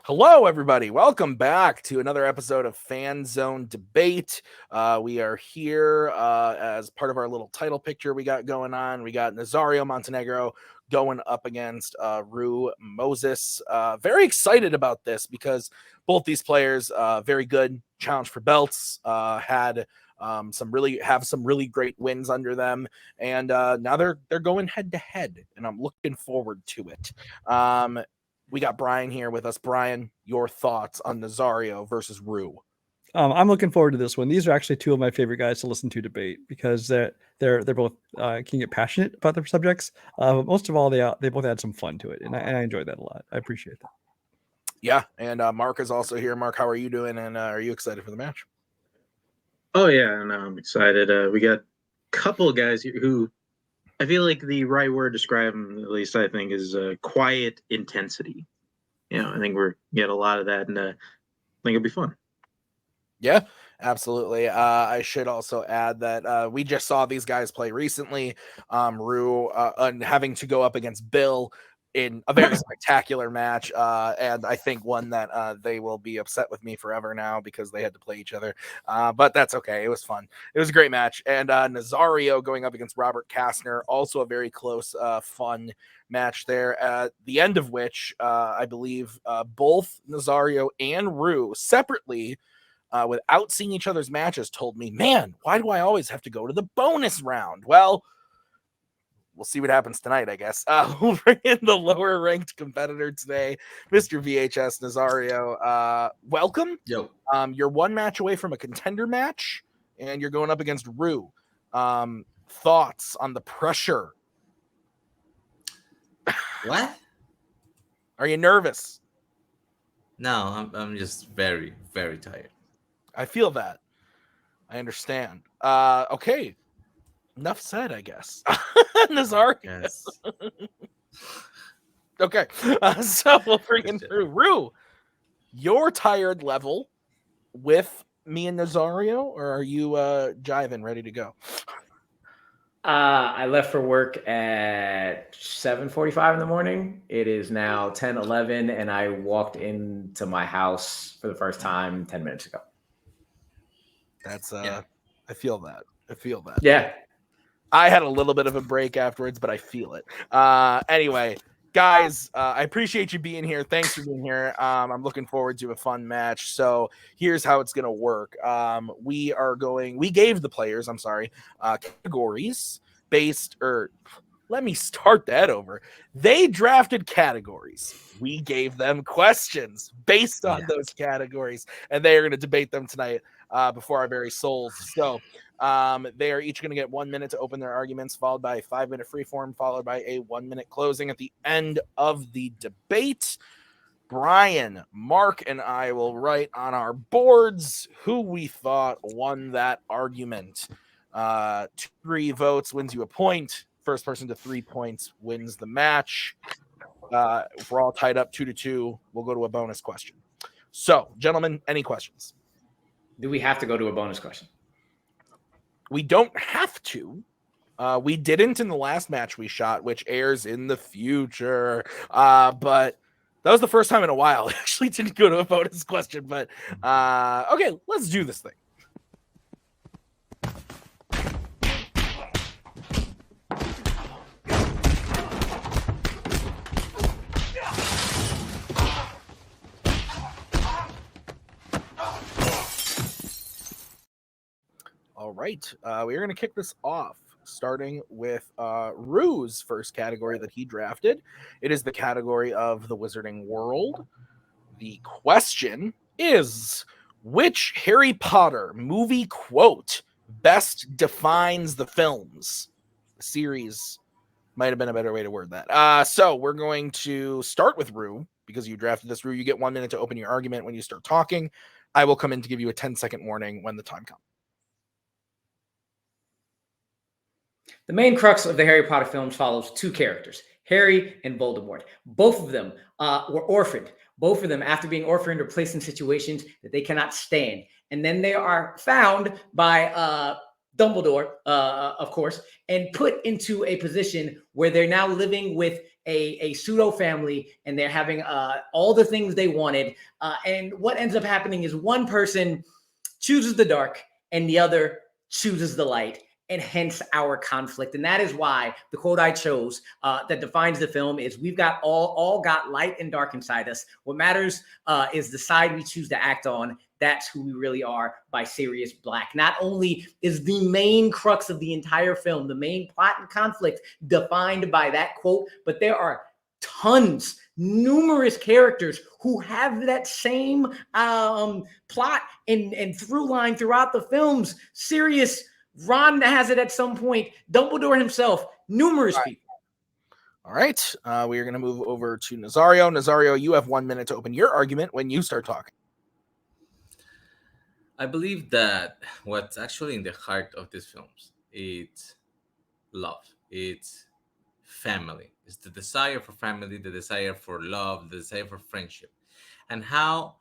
Hello, everybody. Welcome back to another episode of Fanzone Debate. We are here as part of our little title picture we got going on. We got Nazario Montenegro going up against Rue Moses. Very excited about this because both these players, very good, challenge for belts, had some really great wins under them, and now they're going head to head, and I'm looking forward to it. We got Brian here with us. Brian, your thoughts on Nazario versus Rue? I'm looking forward to this one. These are actually two of my favorite guys to listen to debate because they're both can get passionate about their subjects. Most of all, they both add some fun to it, and I enjoyed that a lot. I appreciate that. Yeah, and Mark is also here. Mark, how are you doing? And are you excited for the match? Oh yeah, no, I'm excited. We got a couple of guys here who I feel like the right word to describe them, at least I think, is quiet intensity. I think we're get a lot of that, and I think it'll be fun. Yeah, absolutely. I should also add that we just saw these guys play recently. Rue having to go up against Bill in a very spectacular match, and I think one that they will be upset with me forever now because they had to play each other. But that's okay. It was fun. It was a great match. And Nazario going up against Robert Kastner, also a very close, fun match there, at the end of which I believe both Nazario and Rue separately, without seeing each other's matches, told me, man, why do I always have to go to the bonus round? Well, we'll see what happens tonight, I guess. We'll bring in the lower ranked competitor today, Mr. VHS Nazario. Welcome. Yo. You're one match away from a contender match, and you're going up against Rue. Thoughts on the pressure? What? Are you nervous? No, I'm just very, very tired. I feel that. I understand. Okay. Enough said, I guess. Nazario. Yes. Okay. So we'll bring in Rue. Your tired level with me and Nazario, or are you jiving, ready to go? I left for work at 7:45 in the morning. It is now 10:11, and I walked into my house for the first time 10 minutes ago. That's Yeah. I feel that. Yeah. I had a little bit of a break afterwards, but I feel it. Anyway, guys, I appreciate you being here. Thanks for being here. I'm looking forward to a fun match. So here's how it's going to work. We gave the players, categories based, or let me start that over. They drafted categories. We gave them questions based on those categories, and they are going to debate them tonight before our very souls. So they are each going to get 1 minute to open their arguments, followed by a 5-minute freeform, followed by a 1-minute closing at the end of the debate. Brian, Mark, and I will write on our boards who we thought won that argument. 3 votes wins you a point. First person to 3 points wins the match. If we're all tied up 2-2, we'll go to a bonus question. So, gentlemen, any questions? Do we have to go to a bonus question? We don't have to. We didn't in the last match we shot, which airs in the future. But that was the first time in a while I actually didn't go to a bonus question. But okay, let's do this thing. All right, we're going to kick this off, starting with Rue's first category that he drafted. It is the category of the Wizarding World. The question is, which Harry Potter movie quote best defines the films? The series might have been a better way to word that. So we're going to start with Rue, because you drafted this. Rue, you get 1 minute to open your argument when you start talking. I will come in to give you a 10-second warning when the time comes. The main crux of the Harry Potter films follows 2 characters, Harry and Voldemort. Both of them were orphaned. Both of them, after being orphaned, are placed in situations that they cannot stand. And then they are found by Dumbledore, of course, and put into a position where they're now living with a pseudo family, and they're having all the things they wanted. And what ends up happening is one person chooses the dark and the other chooses the light, and hence our conflict. And that is why the quote I chose that defines the film is, we've got all got light and dark inside us. What matters is the side we choose to act on. That's who we really are, by Sirius Black. Not only is the main crux of the entire film, the main plot and conflict, defined by that quote, but there are numerous characters who have that same plot and through line throughout the films. Sirius, Ron has it at some point, Dumbledore himself, numerous people. All right. We are going to move over to Nazario. Nazario, you have 1 minute to open your argument when you start talking. I believe that what's actually in the heart of these films, it's love, it's family, it's the desire for family, the desire for love, the desire for friendship, and how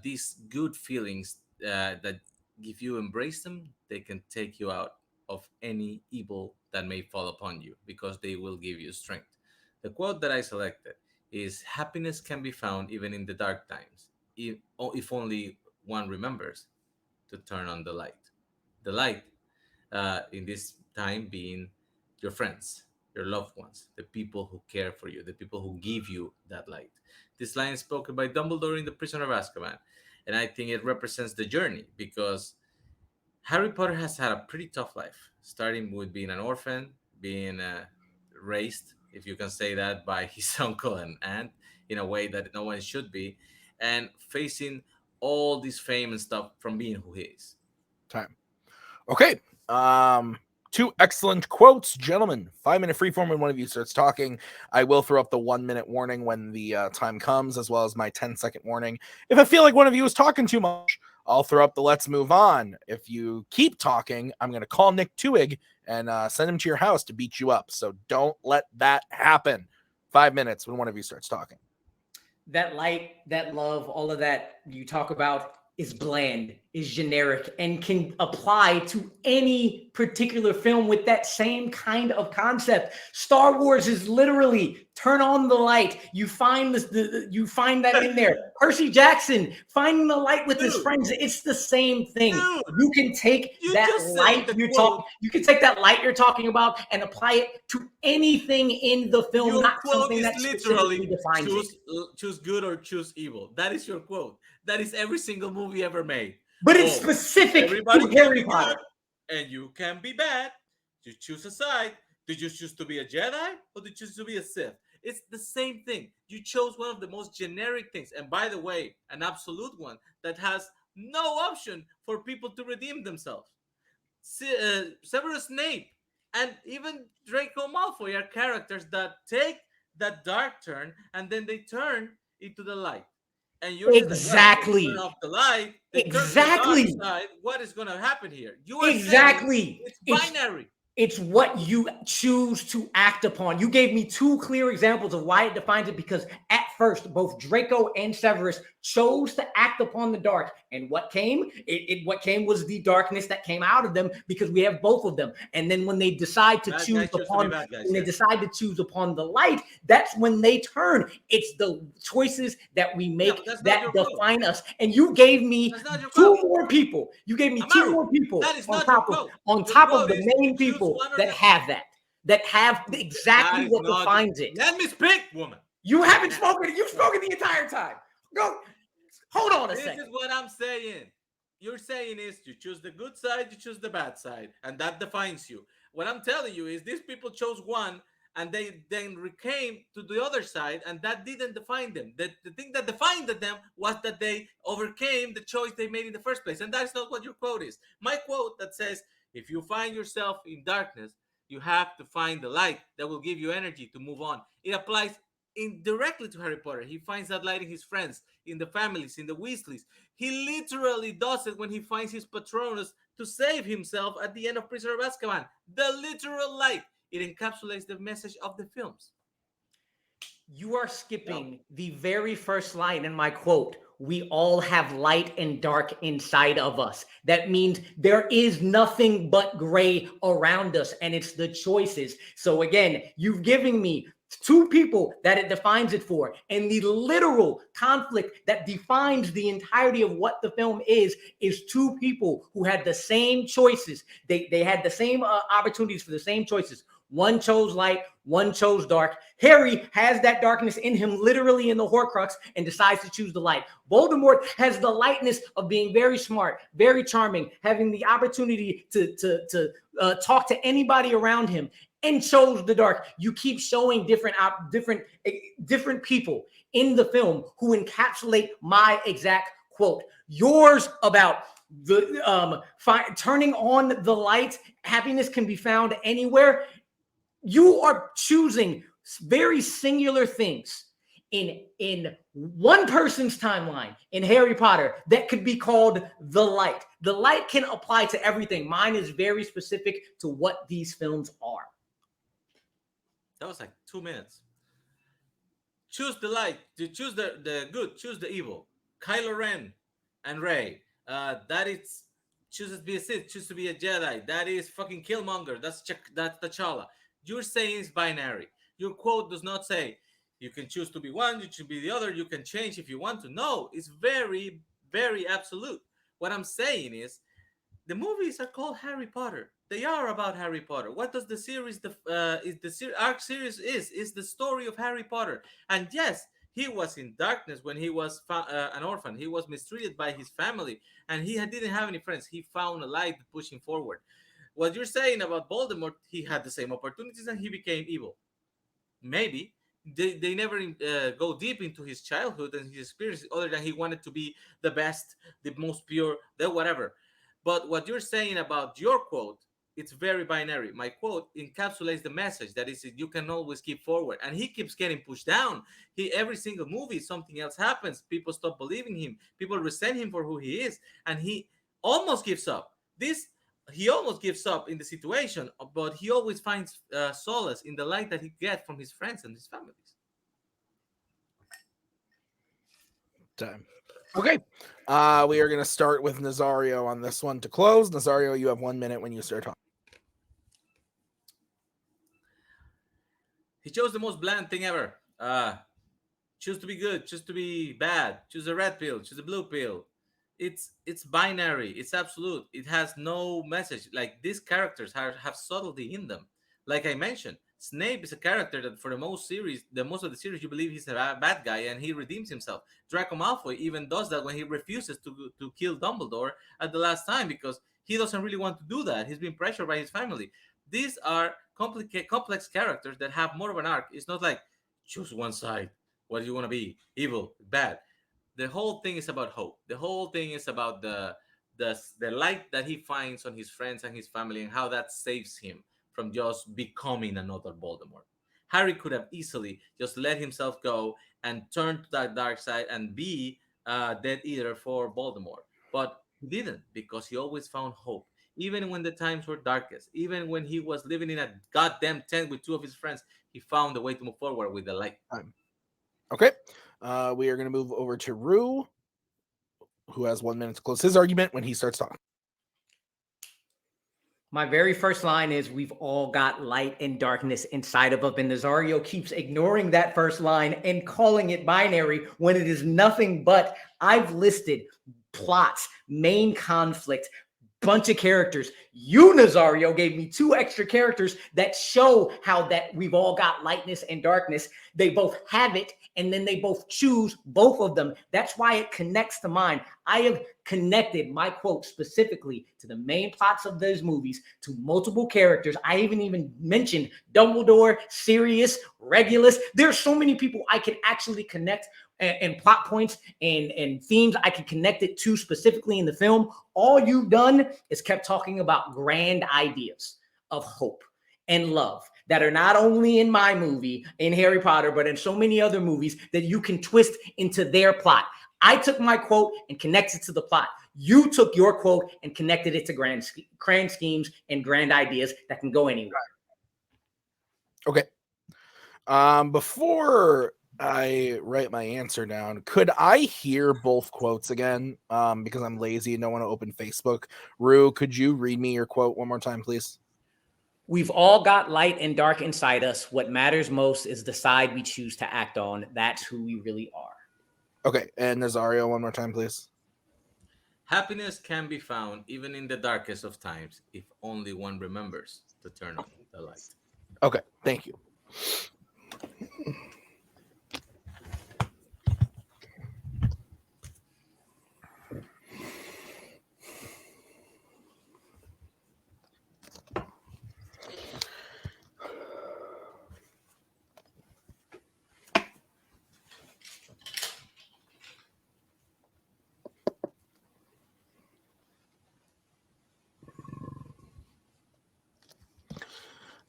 these good feelings that if you embrace them, they can take you out of any evil that may fall upon you, because they will give you strength. The quote that I selected is, happiness can be found even in the dark times, if only one remembers to turn on the light. The light, in this time, being your friends, your loved ones, the people who care for you, the people who give you that light. This line is spoken by Dumbledore in The Prisoner of Azkaban, and I think it represents the journey, because Harry Potter has had a pretty tough life, starting with being an orphan, being raised, if you can say that, by his uncle and aunt in a way that no one should be, and facing all this fame and stuff from being who he is. Time. Okay. Two excellent quotes, gentlemen. 5 minute freeform when one of you starts talking. I will throw up the 1 minute warning when the time comes, as well as my 10-second warning. If I feel like one of you is talking too much, I'll throw up the let's move on. If you keep talking, I'm going to call Nick Twohig and send him to your house to beat you up. So don't let that happen. 5 minutes when one of you starts talking. That light, that love, all of that you talk about is bland, is generic, and can apply to any particular film with that same kind of concept. Star Wars is literally turn on the light. You find you find that in there. Percy Jackson finding the light with his friends. It's the same thing. You can take that light you can take that light you're talking about and apply it to anything in the film, your not quote something is that literally defines choose good or choose evil. That is your quote. That is every single movie ever made. But it's specific to Harry Potter. And you can be bad. You choose a side. Did you choose to be a Jedi or did you choose to be a Sith? It's the same thing. You chose one of the most generic things. And by the way, an absolute one that has no option for people to redeem themselves. Severus Snape and even Draco Malfoy are characters that take that dark turn and then they turn into the light. And you're exactly turn off the light. Exactly. The dark side, what is going to happen here? You are exactly. It's binary. It's what you choose to act upon. You gave me two clear examples of why it defines it, because at first, both Draco and Severus chose to act upon the dark. And what came? What came was the darkness that came out of them, because we have both of them. And then when they decide to choose upon the light, that's when they turn. It's the choices that we make that define us. And you gave me two more people. You gave me two more people on top of the main people that have exactly what defines it. Let me speak, woman. You haven't spoken. You've spoken the entire time. Go. Hold on a second. This is what I'm saying. You're saying is you choose the good side, you choose the bad side, and that defines you. What I'm telling you is these people chose one, and they then came to the other side, and that didn't define them. The thing that defined them was that they overcame the choice they made in the first place, and that's not what your quote is. My quote that says, if you find yourself in darkness, you have to find the light that will give you energy to move on. It applies indirectly to Harry Potter. He finds that light in his friends, in the families, in the Weasleys. He literally does it when he finds his Patronus to save himself at the end of Prisoner of Azkaban. The literal light. It encapsulates the message of the films. You are skipping the very first line in my quote, we all have light and dark inside of us. That means there is nothing but gray around us, and it's the choices. So again, you've given me two people that it defines it for, and the literal conflict that defines the entirety of what the film is two people who had the same choices. They had the same opportunities for the same choices. One chose light, one chose dark. Harry has that darkness in him, literally in the Horcrux, and decides to choose the light. Voldemort has the lightness of being very smart, very charming, having the opportunity to talk to anybody around him, and chose the dark. You keep showing different people in the film who encapsulate my exact quote. Yours about the turning on the light. Happiness can be found anywhere. You are choosing very singular things in one person's timeline in Harry Potter that could be called the light. The light can apply to everything. Mine is very specific to what these films are. That was like 2 minutes. Choose the light. Choose the good. Choose the evil. Kylo Ren and Rey. That is chooses to be a Sith. Choose to be a Jedi. That is fucking Killmonger. That's T'Challa. You're saying it's binary. Your quote does not say you can choose to be one, you should be the other, you can change if you want to. No, it's very, very absolute. What I'm saying is the movies are called Harry Potter. They are about Harry Potter. What does the series, Arc series is the story of Harry Potter. And yes, he was in darkness when he was an orphan. He was mistreated by his family, and he didn't have any friends. He found a light to push him forward. What you're saying about Voldemort, he had the same opportunities and he became evil. Maybe. They never go deep into his childhood and his experiences other than he wanted to be the best, the most pure, the whatever. But what you're saying about your quote, it's very binary. My quote encapsulates the message that is you can always keep forward. And he keeps getting pushed down. Every single movie, something else happens. People stop believing him. People resent him for who he is. And he almost gives up. He almost gives up in the situation, but he always finds solace in the light that he gets from his friends and his families. Time. Okay. We are going to start with Nazario on this one to close. Nazario, you have 1 minute when you start talking. He chose the most bland thing ever. Choose to be good, choose to be bad, choose a red pill, choose a blue pill. It's binary. It's absolute. It has no message. Like these characters have subtlety in them. Like I mentioned, Snape is a character that for the most of the series, you believe he's a bad guy and he redeems himself. Draco Malfoy even does that when he refuses to kill Dumbledore at the last time because he doesn't really want to do that. He's been pressured by his family. These are complex characters that have more of an arc. It's not like choose one side. What do you want to be? Evil, bad. The whole thing is about hope. The whole thing is about the light that he finds on his friends and his family and how that saves him from just becoming another Voldemort. Harry could have easily just let himself go and turn to that dark side and be Death Eater for Voldemort. But he didn't because he always found hope. Even when the times were darkest, even when he was living in a goddamn tent with two of his friends, he found a way to move forward with the light. Okay. We are going to move over to Rue, who has 1 minute to close his argument when he starts talking. My very first line is, we've all got light and darkness inside of us. And Nazario keeps ignoring that first line and calling it binary when it is nothing but, I've listed plots, main conflict, bunch of characters. You, Nazario, gave me 2 extra characters that show how that we've all got lightness and darkness. They both have it, and then they both choose both of them. That's why it connects to mine. I have connected my quote specifically to the main plots of those movies, to multiple characters. I even mentioned Dumbledore, Sirius, Regulus. There's so many people I can actually connect and plot points and themes I can connect it to specifically in the film. All you've done is kept talking about grand ideas of hope and love that are not only in my movie, in Harry Potter, but in so many other movies that you can twist into their plot. I took my quote and connected it to the plot. You took your quote and connected it to grand schemes and grand ideas that can go anywhere. Okay. Before I write my answer down. Could I hear both quotes again? Because I'm lazy and don't want to open Facebook. Rue, could you read me your quote one more time, please? We've all got light and dark inside us. What matters most is the side we choose to act on. That's who we really are. Okay, and Nazario, one more time, please. Happiness can be found even in the darkest of times if only one remembers to turn on the light. Okay, thank you.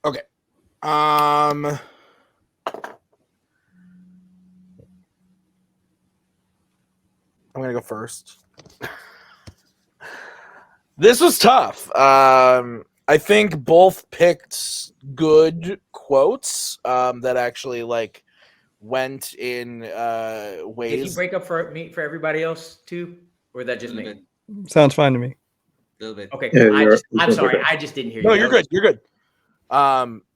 Okay. I'm gonna go first. This was tough. I think both picked good quotes that actually like went in ways. Did he break up for everybody else too, or that just me? Sounds fine to me. A little bit. Okay, cool. Yeah, I'm sorry, I just didn't hear you. No, you're good. You're good.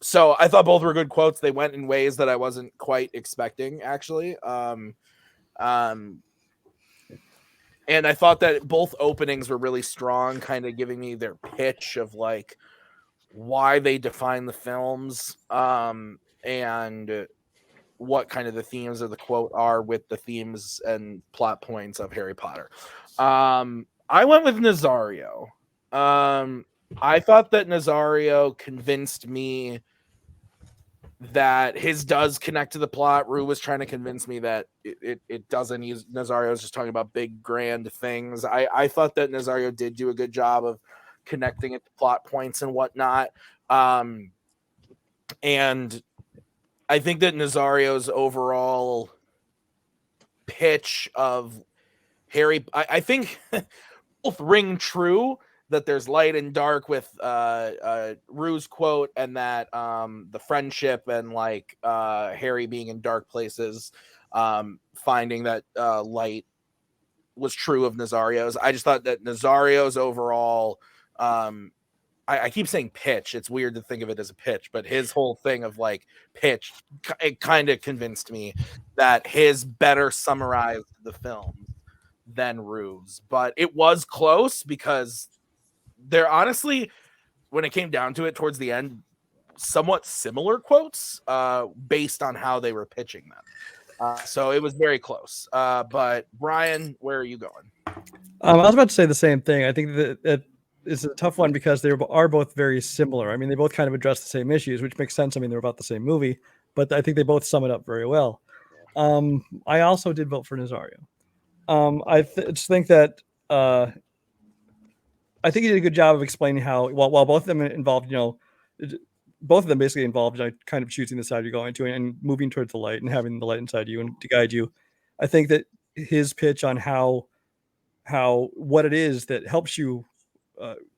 So I thought both were good quotes. They went in ways that I wasn't quite expecting, actually. And I thought that both openings were really strong, kind of giving me their pitch of like why they define the films, and what kind of the themes of the quote are with the themes and plot points of Harry Potter. I went with Nazario. I thought that Nazario convinced me that his does connect to the plot. Rue was trying to convince me that it doesn't. Nazario is just talking about big, grand things. I thought that Nazario did do a good job of connecting it to plot points and whatnot. And I think that Nazario's overall pitch of Harry, I think both ring true, that there's light and dark with Rue's quote, and that the friendship and like Harry being in dark places, finding that light was true of Nazario's. I just thought that Nazario's overall, I keep saying pitch. It's weird to think of it as a pitch, but his whole thing of like pitch, it kind of convinced me that his better summarized the film than Rue's. But it was close because they're honestly, when it came down to it towards the end, somewhat similar quotes based on how they were pitching them. So it was very close. But Brian, where are you going? I was about to say the same thing. I think that it's a tough one because they are both very similar. I mean, they both kind of address the same issues, which makes sense. I mean, they're about the same movie, but I think they both sum it up very well. I also did vote for Nazario. I just think that I think he did a good job of explaining how, while both of them involved, both of them basically involved kind of choosing the side you're going to and moving towards the light and having the light inside you and to guide you. I think that his pitch on how what it is that helps you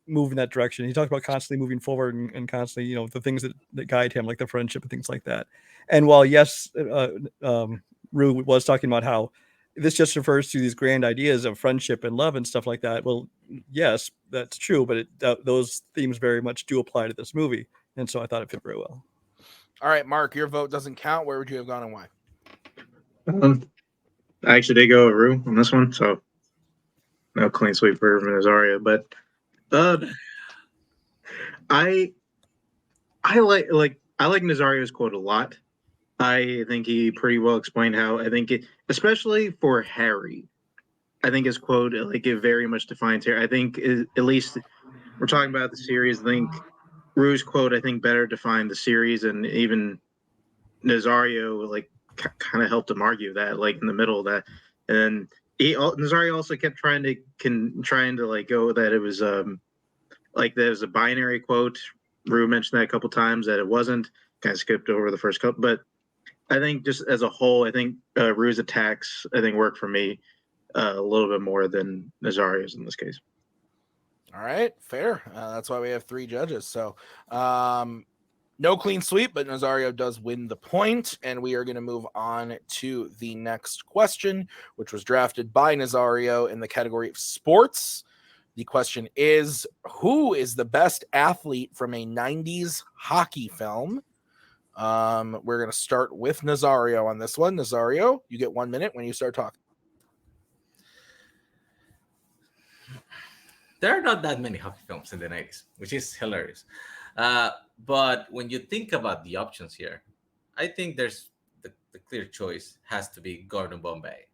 move in that direction. He talked about constantly moving forward and constantly, the things that guide him, like the friendship and things like that. And while yes, Rue was talking about how this just refers to these grand ideas of friendship and love and stuff like that. Well, yes, that's true, but those themes very much do apply to this movie, and so I thought it fit very well. All right, Mark, your vote doesn't count. Where would you have gone and why? I actually did go with Rue on this one, so no clean sweep for Nazario. But I like Nazario's quote a lot. I think he pretty well explained how I think it, especially for Harry, I think his quote like it very much defines Harry. I think at least we're talking about the series. I think Rue's quote I think better defined the series, and even Nazario like kind of helped him argue that like in the middle of that, and then Nazario also kept trying to like go that it was like there's a binary quote. Rue mentioned that a couple times that it wasn't. Kind of skipped over the first couple, but I think just as a whole, I think Rue's attacks I think work for me a little bit more than Nazario's in this case. All right, fair. That's why we have 3 judges. So No clean sweep, but Nazario does win the point, and we are going to move on to the next question, which was drafted by Nazario in the category of sports. The question is, who is the best athlete from a 90s hockey film? We're going to start with Nazario on this one. Nazario, you get 1 minute when you start talking. There are not that many hockey films in the 90s, which is hilarious. But when you think about the options here, I think there's the clear choice has to be Gordon Bombay.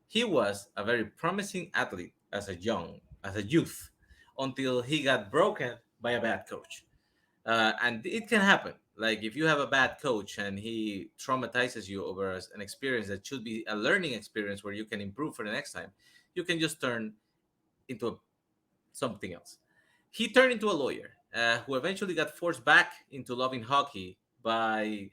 He was a very promising athlete as a youth, until he got broken by a bad coach. And it can happen. Like if you have a bad coach and he traumatizes you over an experience that should be a learning experience where you can improve for the next time, you can just turn into something else. He turned into a lawyer who eventually got forced back into loving hockey by,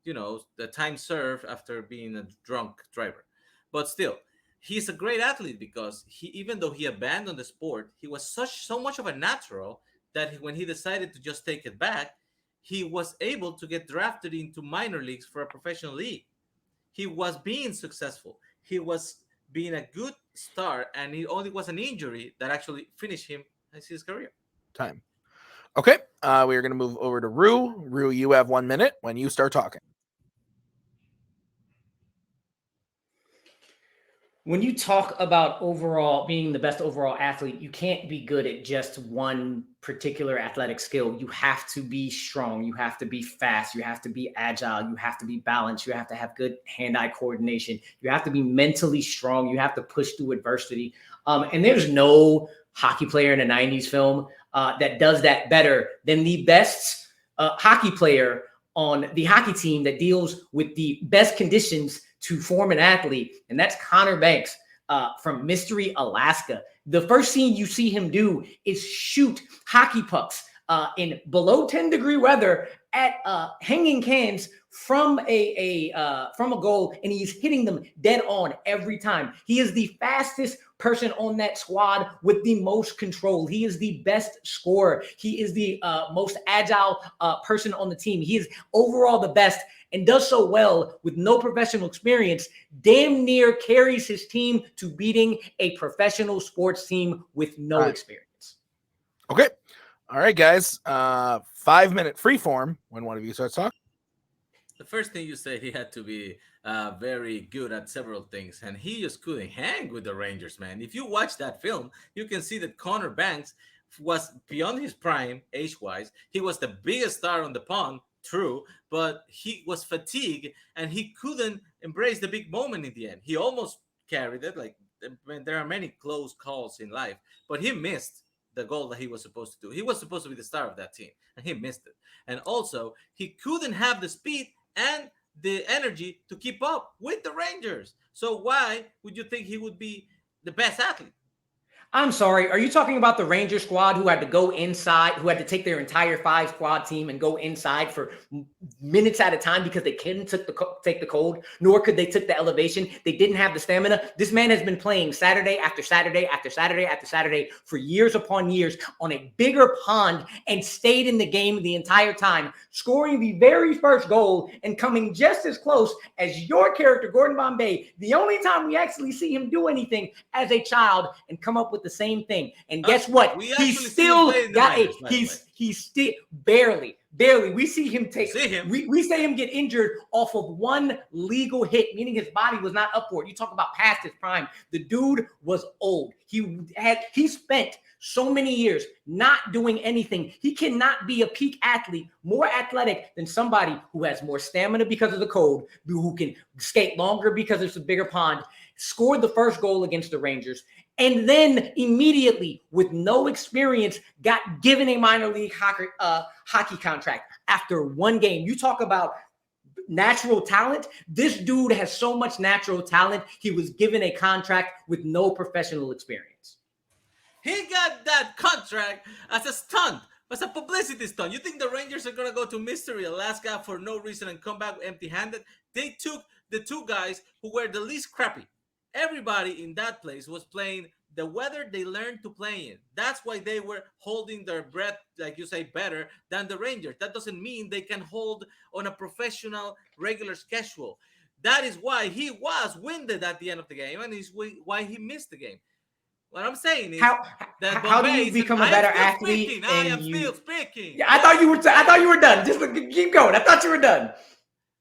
the time served after being a drunk driver. But still, he's a great athlete because even though he abandoned the sport, he was so much of a natural that when he decided to just take it back, he was able to get drafted into minor leagues for a professional league. He was being successful. He was being a good star, and it only was an injury that actually finished him as his career. Time. Okay, we are going to move over to Rue. Rue, you have 1 minute when you start talking. When you talk about overall being the best overall athlete, you can't be good at just one particular athletic skill. You have to be strong. You have to be fast. You have to be agile. You have to be balanced. You have to have good hand-eye coordination. You have to be mentally strong. You have to push through adversity. And there's no hockey player in a 90s film that does that better than the best hockey player on the hockey team that deals with the best conditions to form an athlete, and that's Connor Banks from Mystery, Alaska. The first scene you see him do is shoot hockey pucks in below 10-degree weather at hanging cans from a goal, and he's hitting them dead on every time. He is the fastest person on that squad with the most control. He is the best scorer. He is the most agile person on the team. He is overall the best, and does so well with no professional experience, damn near carries his team to beating a professional sports team with no experience. Okay. All right, guys. 5 minute free form when one of you starts talking. The first thing you said, he had to be very good at several things, and he just couldn't hang with the Rangers, man. If you watch that film, you can see that Connor Banks was beyond his prime age-wise. He was the biggest star on the pond, true, but he was fatigued and he couldn't embrace the big moment in the end. He almost carried it. Like, there are many close calls in life, but he missed the goal that he was supposed to do. He was supposed to be the star of that team, and he missed it. And also, he couldn't have the speed and the energy to keep up with the Rangers. So why would you think he would be the best athlete? I'm sorry. Are you talking about the Ranger squad who had to go inside, who had to take their entire 5-squad team and go inside for minutes at a time because they couldn't take the cold, nor could they take the elevation? They didn't have the stamina. This man has been playing Saturday after Saturday after Saturday after Saturday for years upon years on a bigger pond and stayed in the game the entire time, scoring the very first goal and coming just as close as your character, Gordon Bombay. The only time we actually see him do anything as a child and come up with the same thing. And guess what? He's still got a he's still barely. We see him we say him get injured off of one legal hit, meaning his body was not up for it. You talk about past his prime. The dude was old. He spent so many years not doing anything. He cannot be a peak athlete, more athletic than somebody who has more stamina because of the cold, who can skate longer because it's a bigger pond, scored the first goal against the Rangers, and then immediately, with no experience, got given a minor league hockey contract after one game. You talk about natural talent. This dude has so much natural talent. He was given a contract with no professional experience. He got that contract as a stunt, as a publicity stunt. You think the Rangers are going to go to Mystery, Alaska for no reason and come back empty-handed? They took the two guys who were the least crappy. Everybody in that place was playing the weather they learned to play in. That's why they were holding their breath, like you say, better than the Rangers. That doesn't mean they can hold on a professional, regular schedule. That is why he was winded at the end of the game, and is why he missed the game. What I'm saying is that how do Bombay you become a better athlete? I am still speaking. Yeah, I thought you were done. Just keep going. I thought you were done.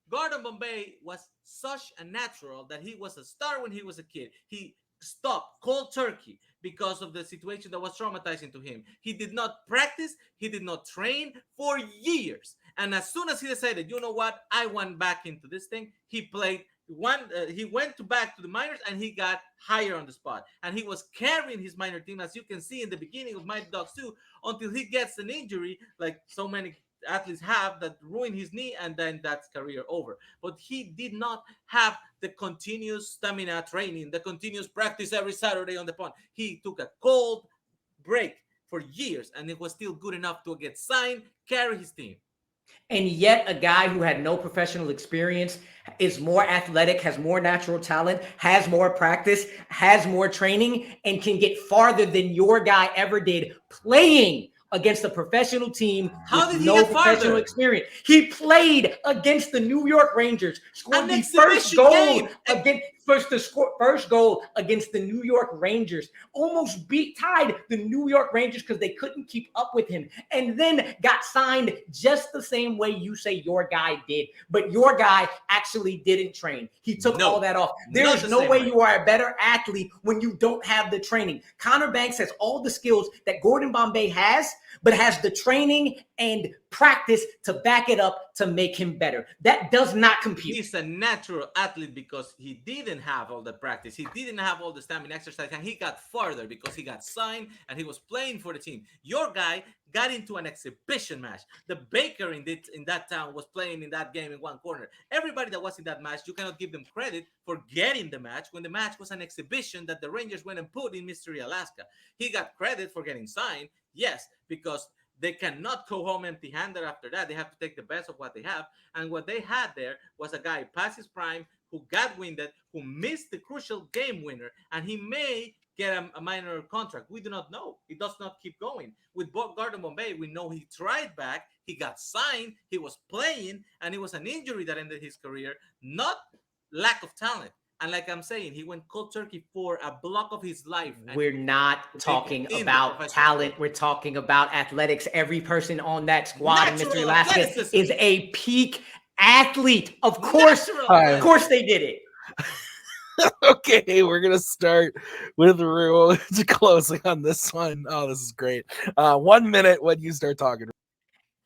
Gordon Bombay was such a natural that he was a star when he was a kid. He stopped cold turkey because of the situation that was traumatizing to him. He did not practice. He did not train for years. And as soon as he decided, you know what, I went back into this thing, he played he went back to the minors and he got higher on the spot. And he was carrying his minor team, as you can see in the beginning of Mighty Dogs 2, until he gets an injury like so many athletes have that ruin his knee, and then that's career over. But he did not have the continuous stamina training, the continuous practice every Saturday on the pond. He took a cold break for years, and it was still good enough to get signed, carry his team. And yet a guy who had no professional experience is more athletic, has more natural talent, has more practice, has more training, and can get farther than your guy ever did playing against a professional team with no professional experience. He played against the New York Rangers, scored the first goal first goal against the New York Rangers, almost tied the New York Rangers because they couldn't keep up with him, and then got signed just the same way you say your guy did. But your guy actually didn't train. He took all that off. There is no way you are a better athlete when you don't have the training. Connor Banks has all the skills that Gordon Bombay has, but has the training and practice to back it up to make him better. That does not compute. He's a natural athlete because he didn't have all the practice. He didn't have all the stamina exercise, and he got farther because he got signed and he was playing for the team. Your guy got into an exhibition match. The baker in that town was playing in that game in one corner. Everybody that was in that match, you cannot give them credit for getting the match when the match was an exhibition that the Rangers went and put in Mystery Alaska. He got credit for getting signed, yes, because they cannot go home empty-handed after that. They have to take the best of what they have. And what they had there was a guy past his prime who got winded, who missed the crucial game winner, and he may get a minor contract. We do not know. He does not keep going. With Gordon Bombay, we know he tried back, he got signed, he was playing, and it was an injury that ended his career, not lack of talent. And like I'm saying, he went cold turkey for a block of his life. We're not talking about talent. We're talking about athletics. Every person on that squad in Mystery Alaska is a peak athlete. Of course they did it. Okay, we're gonna start with Rue to closing on this one. Oh, this is great. 1 minute when you start talking.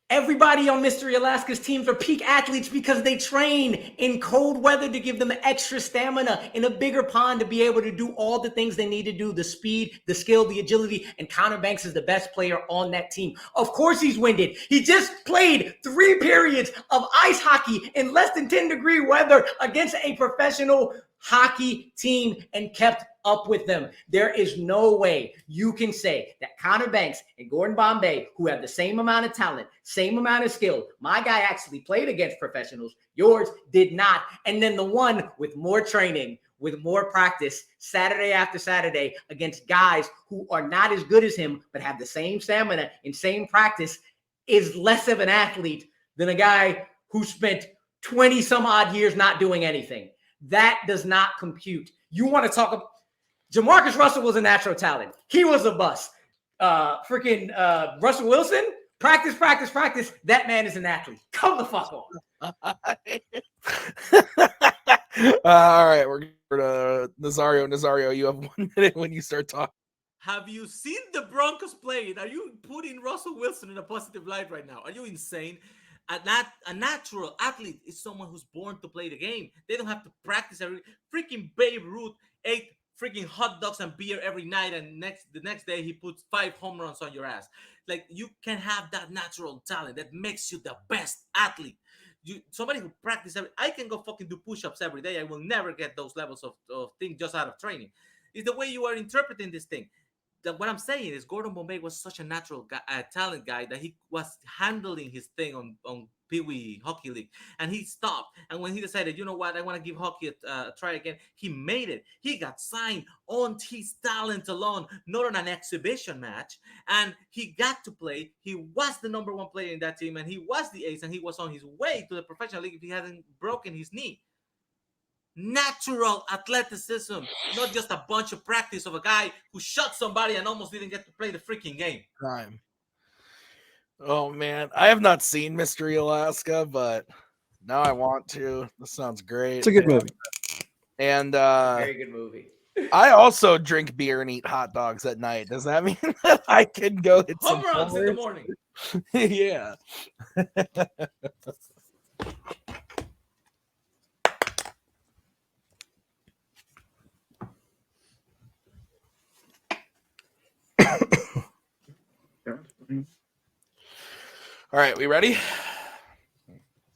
Everybody on Mystery Alaska's teams are peak athletes because they train in cold weather to give them extra stamina in a bigger pond to be able to do all the things they need to do, the speed, the skill, the agility, and Connor Banks is the best player on that team. Of course he's winded. He just played 3 periods of ice hockey in less than 10-degree weather against a professional hockey team and kept up with them. There is no way you can say that Connor Banks and Gordon Bombay, who have the same amount of talent, same amount of skill, my guy actually played against professionals, yours did not. And then the one with more training, with more practice, Saturday after Saturday, against guys who are not as good as him, but have the same stamina and same practice, is less of an athlete than a guy who spent 20 some odd years not doing anything. That does not compute. You want to talk about Jamarcus Russell was a natural talent. He was a bust. Russell Wilson, practice. That man is an athlete. Come the fuck on. All right, we're to Nazario. Nazario, you have 1 minute when you start talking. Have you seen the Broncos play? Are you putting Russell Wilson in a positive light right now? Are you insane? A natural athlete is someone who's born to play the game. They don't have to practice every freaking Babe Ruth ate freaking hot dogs and beer every night, and the next day he puts 5 home runs on your ass. Like, you can have that natural talent that makes you the best athlete. Somebody who practices I can go fucking do push-ups every day. I will never get those levels of things just out of training. It's the way you are interpreting this thing. what I'm saying is Gordon Bombay was such a natural guy, talent guy, that he was handling his thing on Pee Wee Hockey League, and he stopped. And when he decided, you know what, I want to give hockey a try again, he made it. He got signed on his talent alone, not on an exhibition match, and he got to play. He was the number one player in that team, and he was the ace, and he was on his way to the professional league if he hadn't broken his knee. Natural athleticism, not just a bunch of practice of a guy who shot somebody and almost didn't get to play the freaking game. Time. Oh man, I have not seen Mystery Alaska, but now I want to. This sounds great. It's a good movie. And Very good movie. I also drink beer and eat hot dogs at night. Does that mean that I can go hit some Home runs in the morning. Yeah. All right, we ready?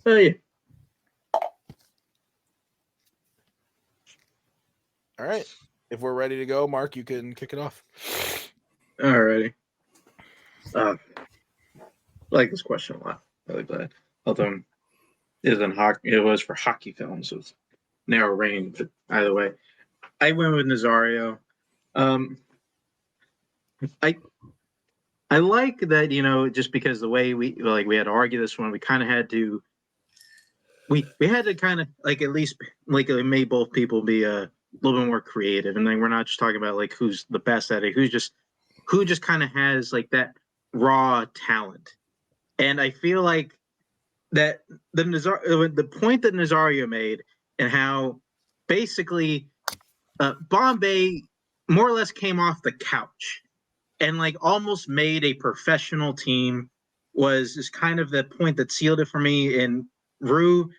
Hey. All right. If we're ready to go, Mark, you can kick it off. Alrighty. I like this question a lot. Really glad. Although it was for hockey films, so it's narrow range, but either way. I went with Nazario. I like that, just because the way we had to argue this one, we kind of had to we had to kind of at least it made both people be a little bit more creative, and then we're not just talking about who's the best at it, who just kind of has that raw talent. And I feel like that the point that Nazario made, and how basically Bombay more or less came off the couch and almost made a professional team, is kind of the point that sealed it for me. And Rue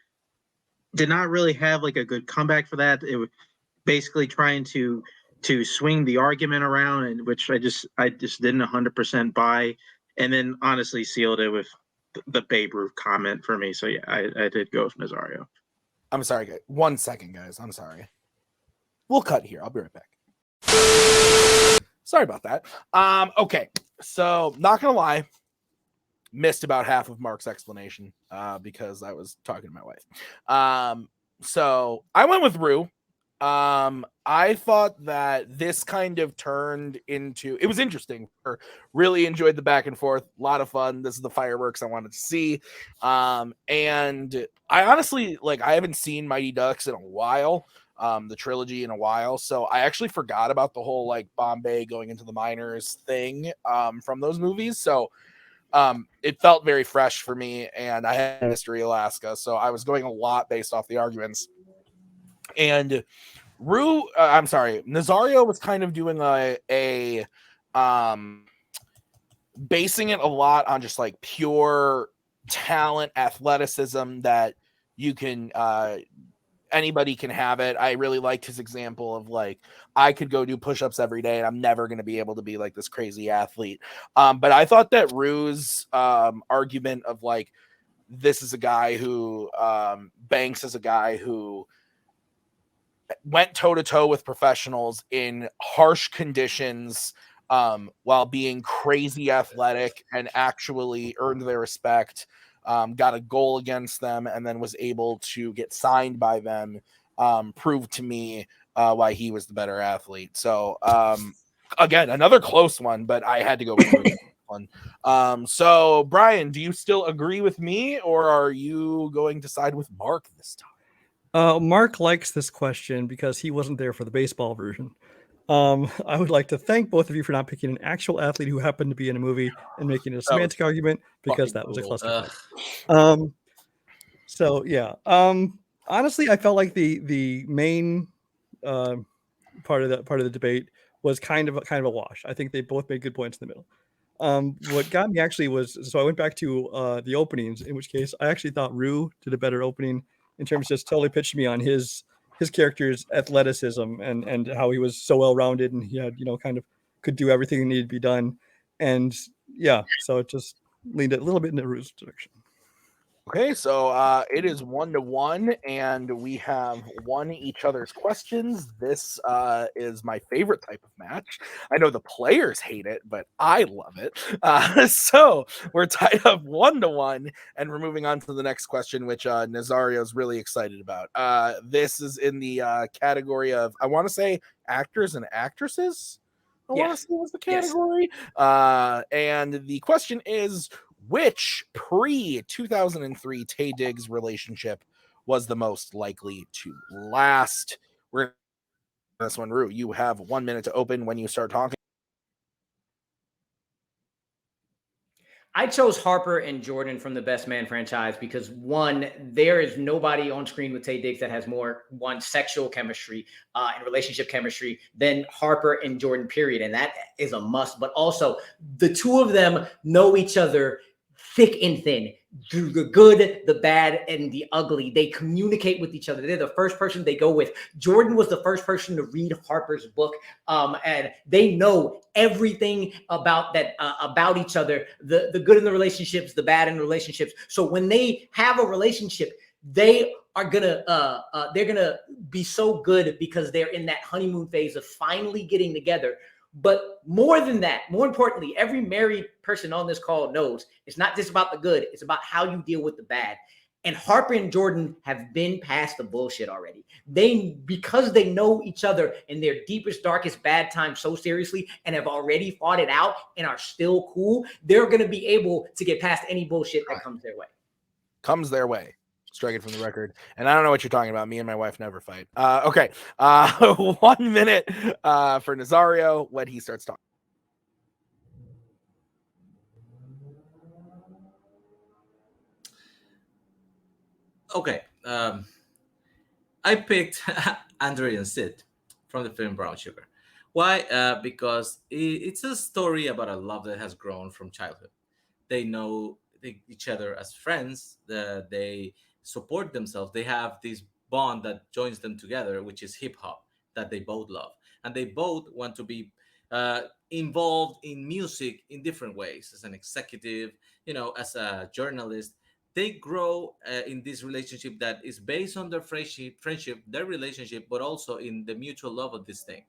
did not really have a good comeback for that. It was basically trying to swing the argument around, and which I just didn't 100% buy. And then honestly sealed it with the Babe Ruth comment for me. So yeah, I did go with Nazario. I'm sorry, guys. 1 second, guys. I'm sorry. We'll cut here. I'll be right back. Sorry about that. Okay, so not gonna lie, missed about half of Mark's explanation because I was talking to my wife. So I went with Rue. I thought that this kind of turned into, it was interesting. Really enjoyed the back and forth, a lot of fun. This is the fireworks I wanted to see. And I honestly I haven't seen Mighty Ducks in a while. The trilogy in a while, so I actually forgot about the whole Bombay going into the minors thing from those movies. So it felt very fresh for me, and I had Mystery Alaska, so I was going a lot based off the arguments. And Nazario was kind of doing a basing it a lot on just pure talent, athleticism that you can anybody can have it. I really liked his example of I could go do push-ups every day and I'm never going to be able to be this crazy athlete. But I thought that Rue's argument of this is a guy who Banks is a guy who went toe-to-toe with professionals in harsh conditions while being crazy athletic and actually earned their respect. Got a goal against them, and then was able to get signed by them, proved to me why he was the better athlete. So, again, another close one, but I had to go with this one. So, Brian, do you still agree with me, or are you going to side with Mark this time? Mark likes this question because he wasn't there for the baseball version. I would like to thank both of you for not picking an actual athlete who happened to be in a movie and making a semantic argument, because that was a clusterfuck. So yeah. Honestly, I felt like the main part of the debate was kind of a wash. I think they both made good points in the middle. What got me actually was, so I went back to the openings, in which case I actually thought Rue did a better opening in terms of just totally pitching me on his character's athleticism and how he was so well-rounded, and he had, kind of could do everything that needed to be done. And yeah, so it just leaned a little bit in the Rue's direction. Okay, so it is 1-1, and we have won each other's questions. This is my favorite type of match. I know the players hate it, but I love it. So we're tied up 1-1, and we're moving on to the next question, which Nazario is really excited about. This is in the category of, I want to say, actors and actresses. I want to say was the category. And the question is, which pre-2003 Tay Diggs relationship was the most likely to last? We're this one, Rue. You have 1 minute to open when you start talking. I chose Harper and Jordan from the Best Man franchise because, one, there is nobody on screen with Tay Diggs that has more, one, sexual chemistry and relationship chemistry than Harper and Jordan, period. And that is a must. But also, the two of them know each other thick and thin, through the good, the bad, and the ugly. They communicate with each other. They're the first person they go with. Jordan was the first person to read Harper's book, and they know everything about that, about each other, the good in the relationships, the bad in the relationships. So when they have a relationship, they are they're gonna be so good because they're in that honeymoon phase of finally getting together. But more than that, more importantly, every married person on this call knows it's not just about the good, it's about how you deal with the bad. And Harper and Jordan have been past the bullshit already. Because they know each other in their deepest, darkest bad times so seriously and have already fought it out and are still cool, they're going to be able to get past any bullshit that comes their way. Comes their way. Strike it from the record. And I don't know what you're talking about. Me and my wife never fight. Okay. 1 minute for Nazario when he starts talking. Okay. I picked Andre and Sid from the film Brown Sugar. Why? Because it's a story about a love that has grown from childhood. They know each other as friends. They support themselves. They have this bond that joins them together, which is hip hop that they both love, and they both want to be uh, involved in music in different ways. As an executive, as a journalist, they grow in this relationship that is based on their friendship, their relationship, but also in the mutual love of this thing.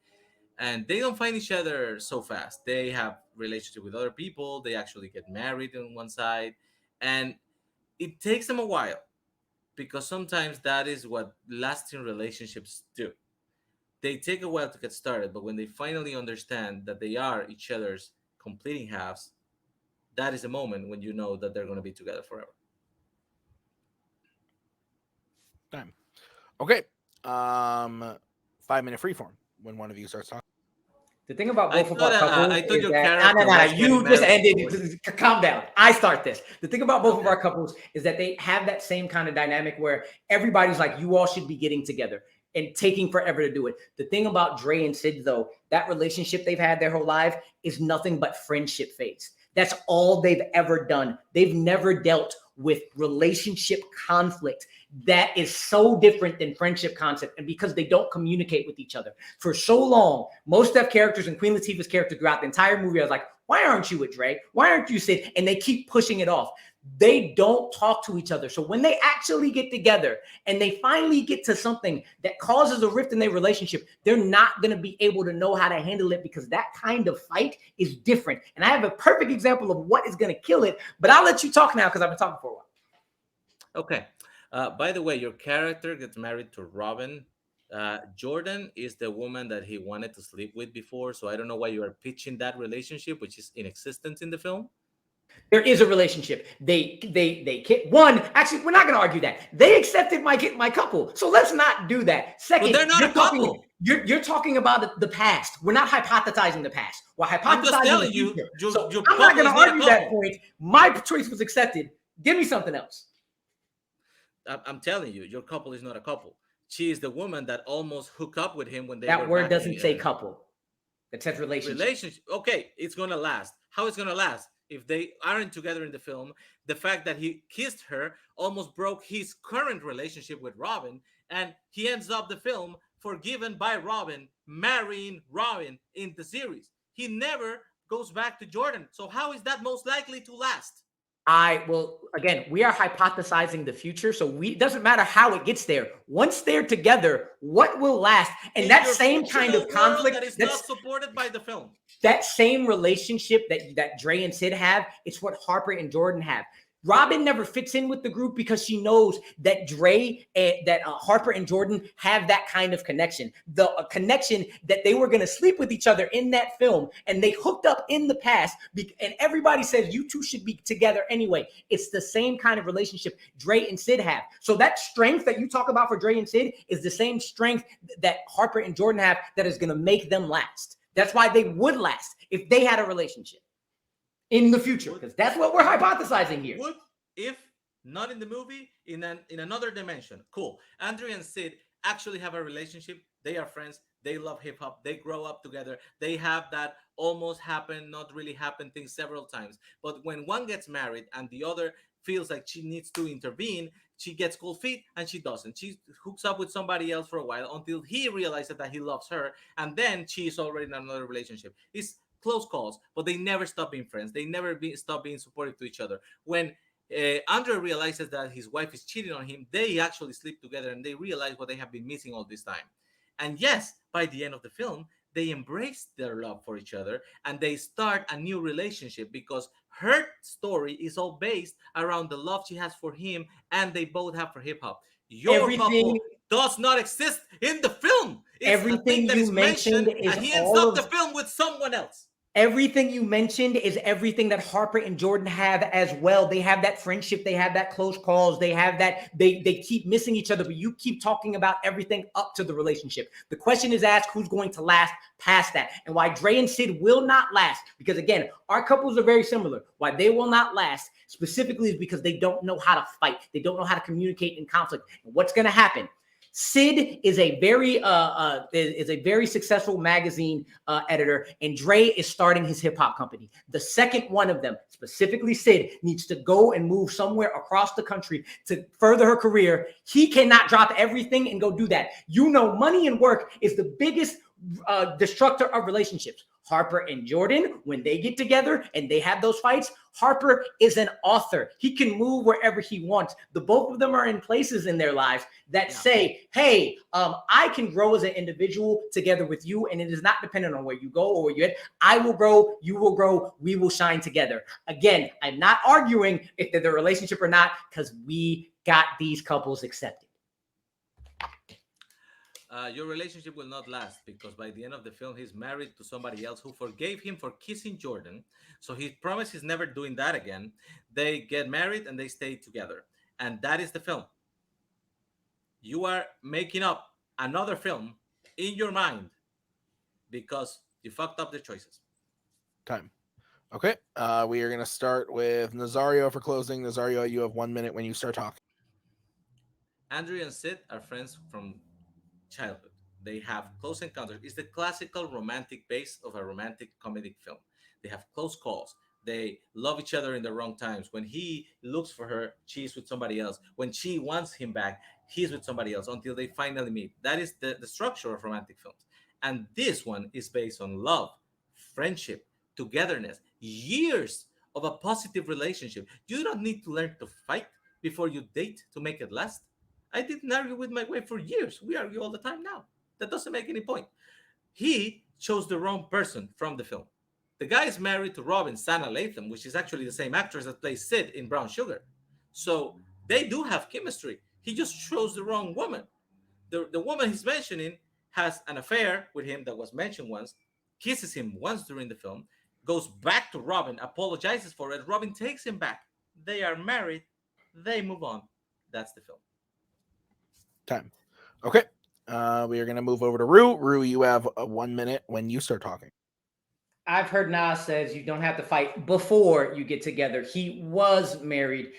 And they don't find each other so fast. They have relationship with other people. They actually get married on one side, and it takes them a while because sometimes that is what lasting relationships do. They take a while to get started, but when they finally understand that they are each other's completing halves, that is a moment when you know that they're going to be together forever. Time. Okay. 5 minute freeform when one of you starts talking. The thing about both of our couples I thought is your that character was you getting just married. ended. Calm down. I start this. The thing about both of our couples is that they have that same kind of dynamic where everybody's like, you all should be getting together and taking forever to do it. The thing about Dre and Sid, though, that relationship they've had their whole life is nothing but friendship phase. That's all they've ever done. They've never dealt with relationship conflict that is so different than friendship concept. And because they don't communicate with each other for so long, most of characters and Queen Latifah's character throughout the entire movie, I was like, why aren't you with Dre? Why aren't you Sid? And they keep pushing it off. They don't talk to each other. So when they actually get together and they finally get to something that causes a rift in their relationship, they're not going to be able to know how to handle it because that kind of fight is different. And I have a perfect example of what is going to kill it, but I'll let you talk now because I've been talking for a while. Okay. By the way, your character gets married to Robin. Jordan is the woman that he wanted to sleep with before, so I don't know why you are pitching that relationship, which is in existence in the film. There is a relationship. They one, actually, we're not going to argue that. They accepted my couple. So let's not do that. Second, But they're not a couple. You're talking about the past. We're not hypothesizing the past. We're hypothesizing I'm just telling the you, future. your So I'm not couple going is to not a argue that couple. point. My choice was accepted. Give me something else. I'm telling you, your couple is not a couple. She is the woman that almost hooked up with him when they That were word back doesn't in say couple. It says relationship. relationship. Okay, it's gonna last. How it's gonna last if they aren't together in the film? The fact that he kissed her almost broke his current relationship with Robin, and he ends up the film forgiven by Robin, marrying Robin in the series. He never goes back to Jordan. So how is that most likely to last? Again, we are hypothesizing the future, so it doesn't matter how it gets there. Once they're together, what will last? And that same kind of conflict that is not supported by the film. That same relationship that Dre and Sid have, it's what Harper and Jordan have. Robin never fits in with the group because she knows that Harper and Jordan have that kind of connection. The connection that they were going to sleep with each other in that film, and they hooked up in the past, and everybody says you two should be together anyway. It's the same kind of relationship Dre and Sid have. So that strength that you talk about for Dre and Sid is the same strength that Harper and Jordan have that is going to make them last. That's why they would last if they had a relationship in the future, because that's what we're hypothesizing here. Would, if not in the movie, in another dimension. Cool. Andrew and Sid actually have a relationship. They are friends. They love hip hop. They grow up together. They have that almost happen, not really happen thing several times. But when one gets married and the other feels like she needs to intervene, she gets cold feet and she doesn't. She hooks up with somebody else for a while until he realizes that he loves her, and then she's already in another relationship. It's close calls, but they never stop being friends. They never stop being supportive to each other. When Andre realizes that his wife is cheating on him, they actually sleep together and they realize what they have been missing all this time. And yes, by the end of the film, they embrace their love for each other and they start a new relationship because her story is all based around the love she has for him and they both have for hip hop. Your couple does not exist in the film. It's everything that you is mentioned is and he ends up the film with someone else. Everything you mentioned is everything that Harper and Jordan have as well. They have that friendship. They have that close calls. They have that. They keep missing each other, but you keep talking about everything up to the relationship. The question is asked, who's going to last past that? And why Dre and Sid will not last, because again, our couples are very similar. Why they will not last specifically is because they don't know how to fight. They don't know how to communicate in conflict. And what's going to happen? Sid is a very successful magazine editor, and Dre is starting his hip hop company. The second one of them, specifically Sid, needs to go and move somewhere across the country to further her career. He cannot drop everything and go do that. You know, money and work is the biggest destructor of relationships. Harper and Jordan, when they get together and they have those fights, Harper is an author. He can move wherever he wants. The both of them are in places in their lives that say, hey, I can grow as an individual together with you, and it is not dependent on where you go or where you're at. I will grow, you will grow, we will shine together. Again, I'm not arguing if they're the relationship or not, because we got these couples accepted. Your relationship will not last because by the end of the film, he's married to somebody else who forgave him for kissing Jordan. So he promised he's never doing that again. They get married and they stay together. And that is the film. You are making up another film in your mind because you fucked up the choices. Time. Okay. We are going to start with Nazario for closing. Nazario, you have 1 minute when you start talking. Andrew and Sid are friends from childhood. They have close encounters. It's the classical romantic base of a romantic comedic film. They have close calls. They love each other in the wrong times. When he looks for her, she's with somebody else. When she wants him back, he's with somebody else until they finally meet. That is the structure of romantic films. And this one is based on love, friendship, togetherness, years of a positive relationship. You don't need to learn to fight before you date to make it last. I didn't argue with my wife for years. We argue all the time now. That doesn't make any point. He chose the wrong person from the film. The guy is married to Robin, Sana Latham, which is actually the same actress that plays Sid in Brown Sugar. So they do have chemistry. He just chose the wrong woman. The woman he's mentioning has an affair with him that was mentioned once, kisses him once during the film, goes back to Robin, apologizes for it. Robin takes him back. They are married. They move on. That's the film. Time. Okay. We are going to move over to Rue. Rue, you have 1 minute when you start talking. I've heard Nas says you don't have to fight before you get together. He was married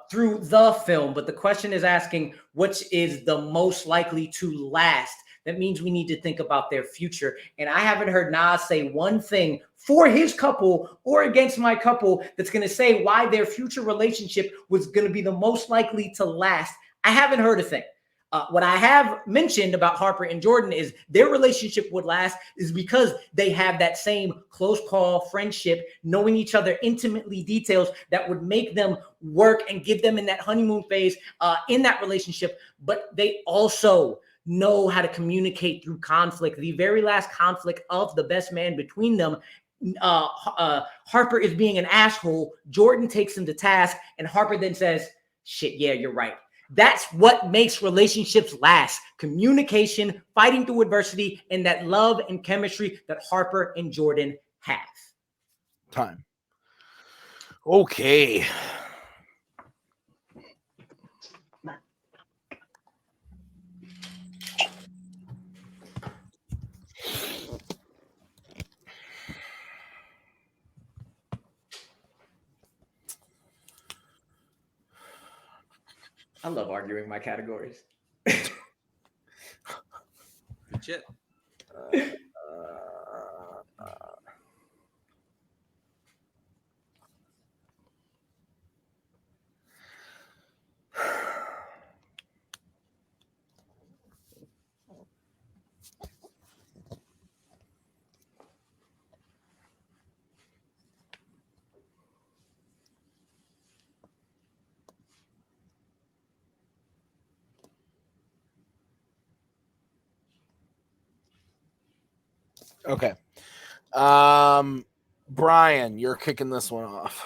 through the film, but the question is asking which is the most likely to last. That means we need to think about their future. And I haven't heard Nas say one thing for his couple or against my couple that's going to say why their future relationship was going to be the most likely to last. I haven't heard a thing. What I have mentioned about Harper and Jordan is their relationship would last is because they have that same close call friendship, knowing each other intimately, details that would make them work and give them in that honeymoon phase in that relationship. But they also know how to communicate through conflict. The very last conflict of the best man between them, Harper is being an asshole. Jordan takes him to task, and Harper then says, shit, yeah, you're right. That's what makes relationships last. Communication, fighting through adversity, and that love and chemistry that Harper and Jordan have. Time. Okay. I love arguing my categories. Good shit. Okay. Brian, you're kicking this one off.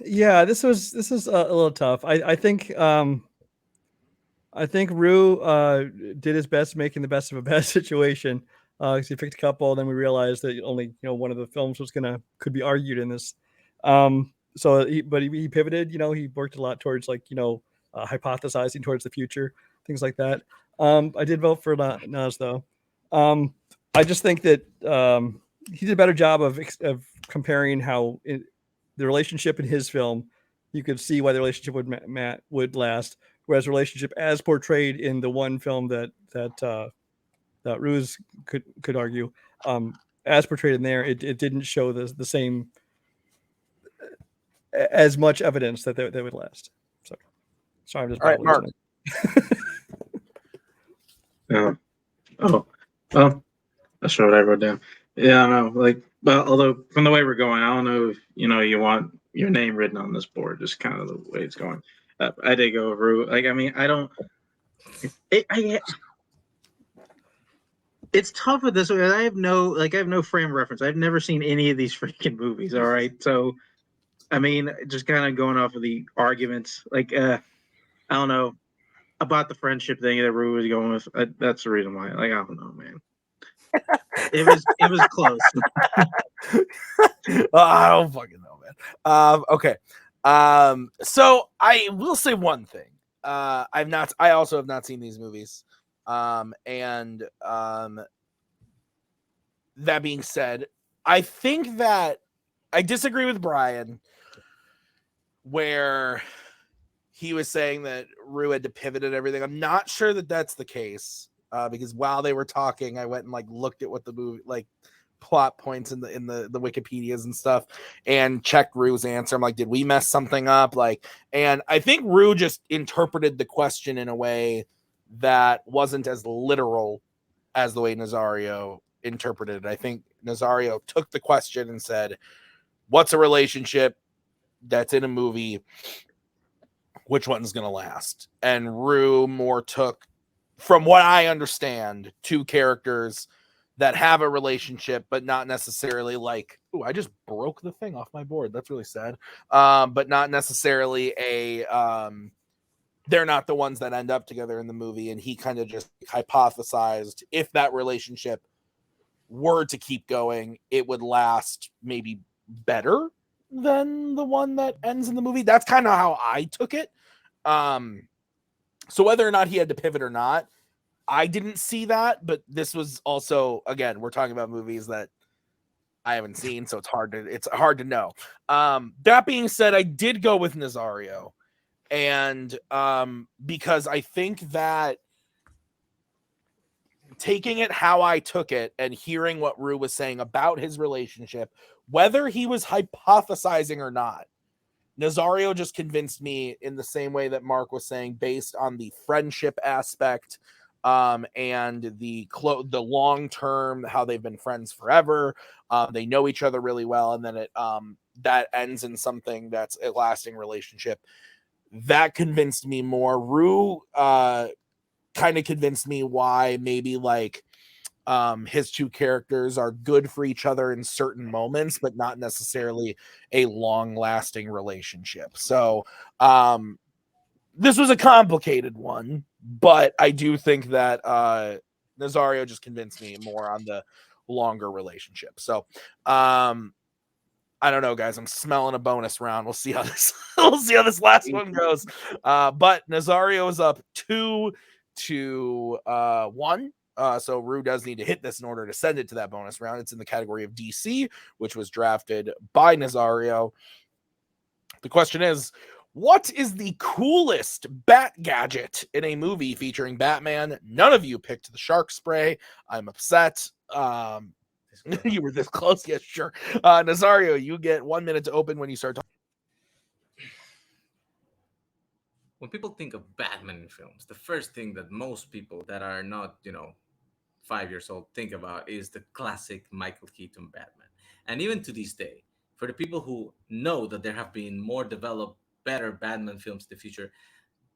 Yeah, this is a little tough. I think Rue did his best making the best of a bad situation. Because he picked a couple, then we realized that only one of the films could be argued in this. So he pivoted. He worked a lot towards hypothesizing towards the future, things like that. I did vote for Naz though. I just think that he did a better job of comparing how the relationship in his film, you could see why the relationship would last, whereas relationship as portrayed in the one film that Ruse could argue, as portrayed in there, it didn't show the same as much evidence that they would last. So sorry, I'm just all right, Mark. Well, that's what I wrote down. Yeah, I know. But although from the way we're going, I don't know if you want your name written on this board, just kind of the way it's going. I did go Rue. I mean, I don't. It's tough with this. I have no frame of reference. I've never seen any of these freaking movies. All right, so I mean, just kind of going off of the arguments. I don't know about the friendship thing that Rue was going with. That's the reason why. I don't know, man. It was close. I don't fucking know, man. Okay. So I will say one thing. I also have not seen these movies. And that being said, I think that I disagree with Brian where he was saying that Rue had to pivot and everything. I'm not sure that that's the case. Because while they were talking, I went and looked at what the movie plot points in the Wikipedias and stuff, and checked Rue's answer. I'm like, did we mess something up? And I think Rue just interpreted the question in a way that wasn't as literal as the way Nazario interpreted it. I think Nazario took the question and said, "What's a relationship that's in a movie? Which one's going to last?" And Rue more took, from what I understand, two characters that have a relationship, but not necessarily ooh, I just broke the thing off my board. That's really sad. But not necessarily they're not the ones that end up together in the movie. And he kind of just hypothesized if that relationship were to keep going, it would last maybe better than the one that ends in the movie. That's kind of how I took it. So whether or not he had to pivot or not, I didn't see that, but this was also, again, we're talking about movies that I haven't seen, so it's hard to know. That being said, I did go with Nazario, and because I think that taking it how I took it and hearing what Rue was saying about his relationship, whether he was hypothesizing or not, Nazario just convinced me in the same way that Mark was saying, based on the friendship aspect, and the long term, how they've been friends forever. They know each other really well, and then it that ends in something that's a lasting relationship. That convinced me more. Rue kind of convinced me why maybe like his two characters are good for each other in certain moments, but not necessarily a long-lasting relationship. So this was a complicated one, but I do think that Nazario just convinced me more on the longer relationship. So I don't know, guys. I'm smelling a bonus round. We'll see how this last one goes. But Nazario is up 2-1. So Rue does need to hit this in order to send it to that bonus round. It's in the category of DC, which was drafted by Nazario. The question is, what is the coolest bat gadget in a movie featuring Batman? None of you picked the shark spray. I'm upset. You were this close. Yes, sure. Nazario, you get 1 minute to open when you start talking. When people think of Batman in films, the first thing that most people that are not, 5 years old think about is the classic Michael Keaton Batman. And even to this day, for the people who know that there have been more developed, better Batman films in the future,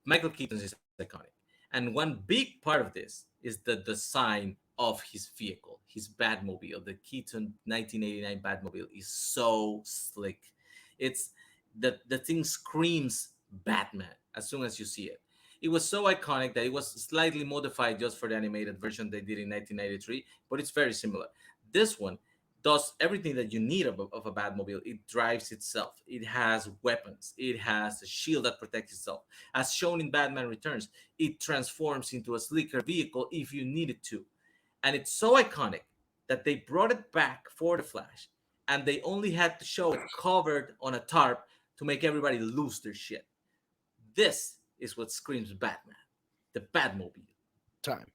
Michael Keaton is iconic. And one big part of this is the design of his vehicle, his Batmobile. The Keaton 1989 Batmobile is so slick. It's the thing screams Batman as soon as you see it. It was so iconic that it was slightly modified just for the animated version they did in 1993, but it's very similar. This one does everything that you need of a Batmobile. It drives itself. It has weapons. It has a shield that protects itself. As shown in Batman Returns, it transforms into a slicker vehicle if you need it to. And it's so iconic that they brought it back for the Flash, and they only had to show it covered on a tarp to make everybody lose their shit. This is what screams Batman, the Batmobile. Time.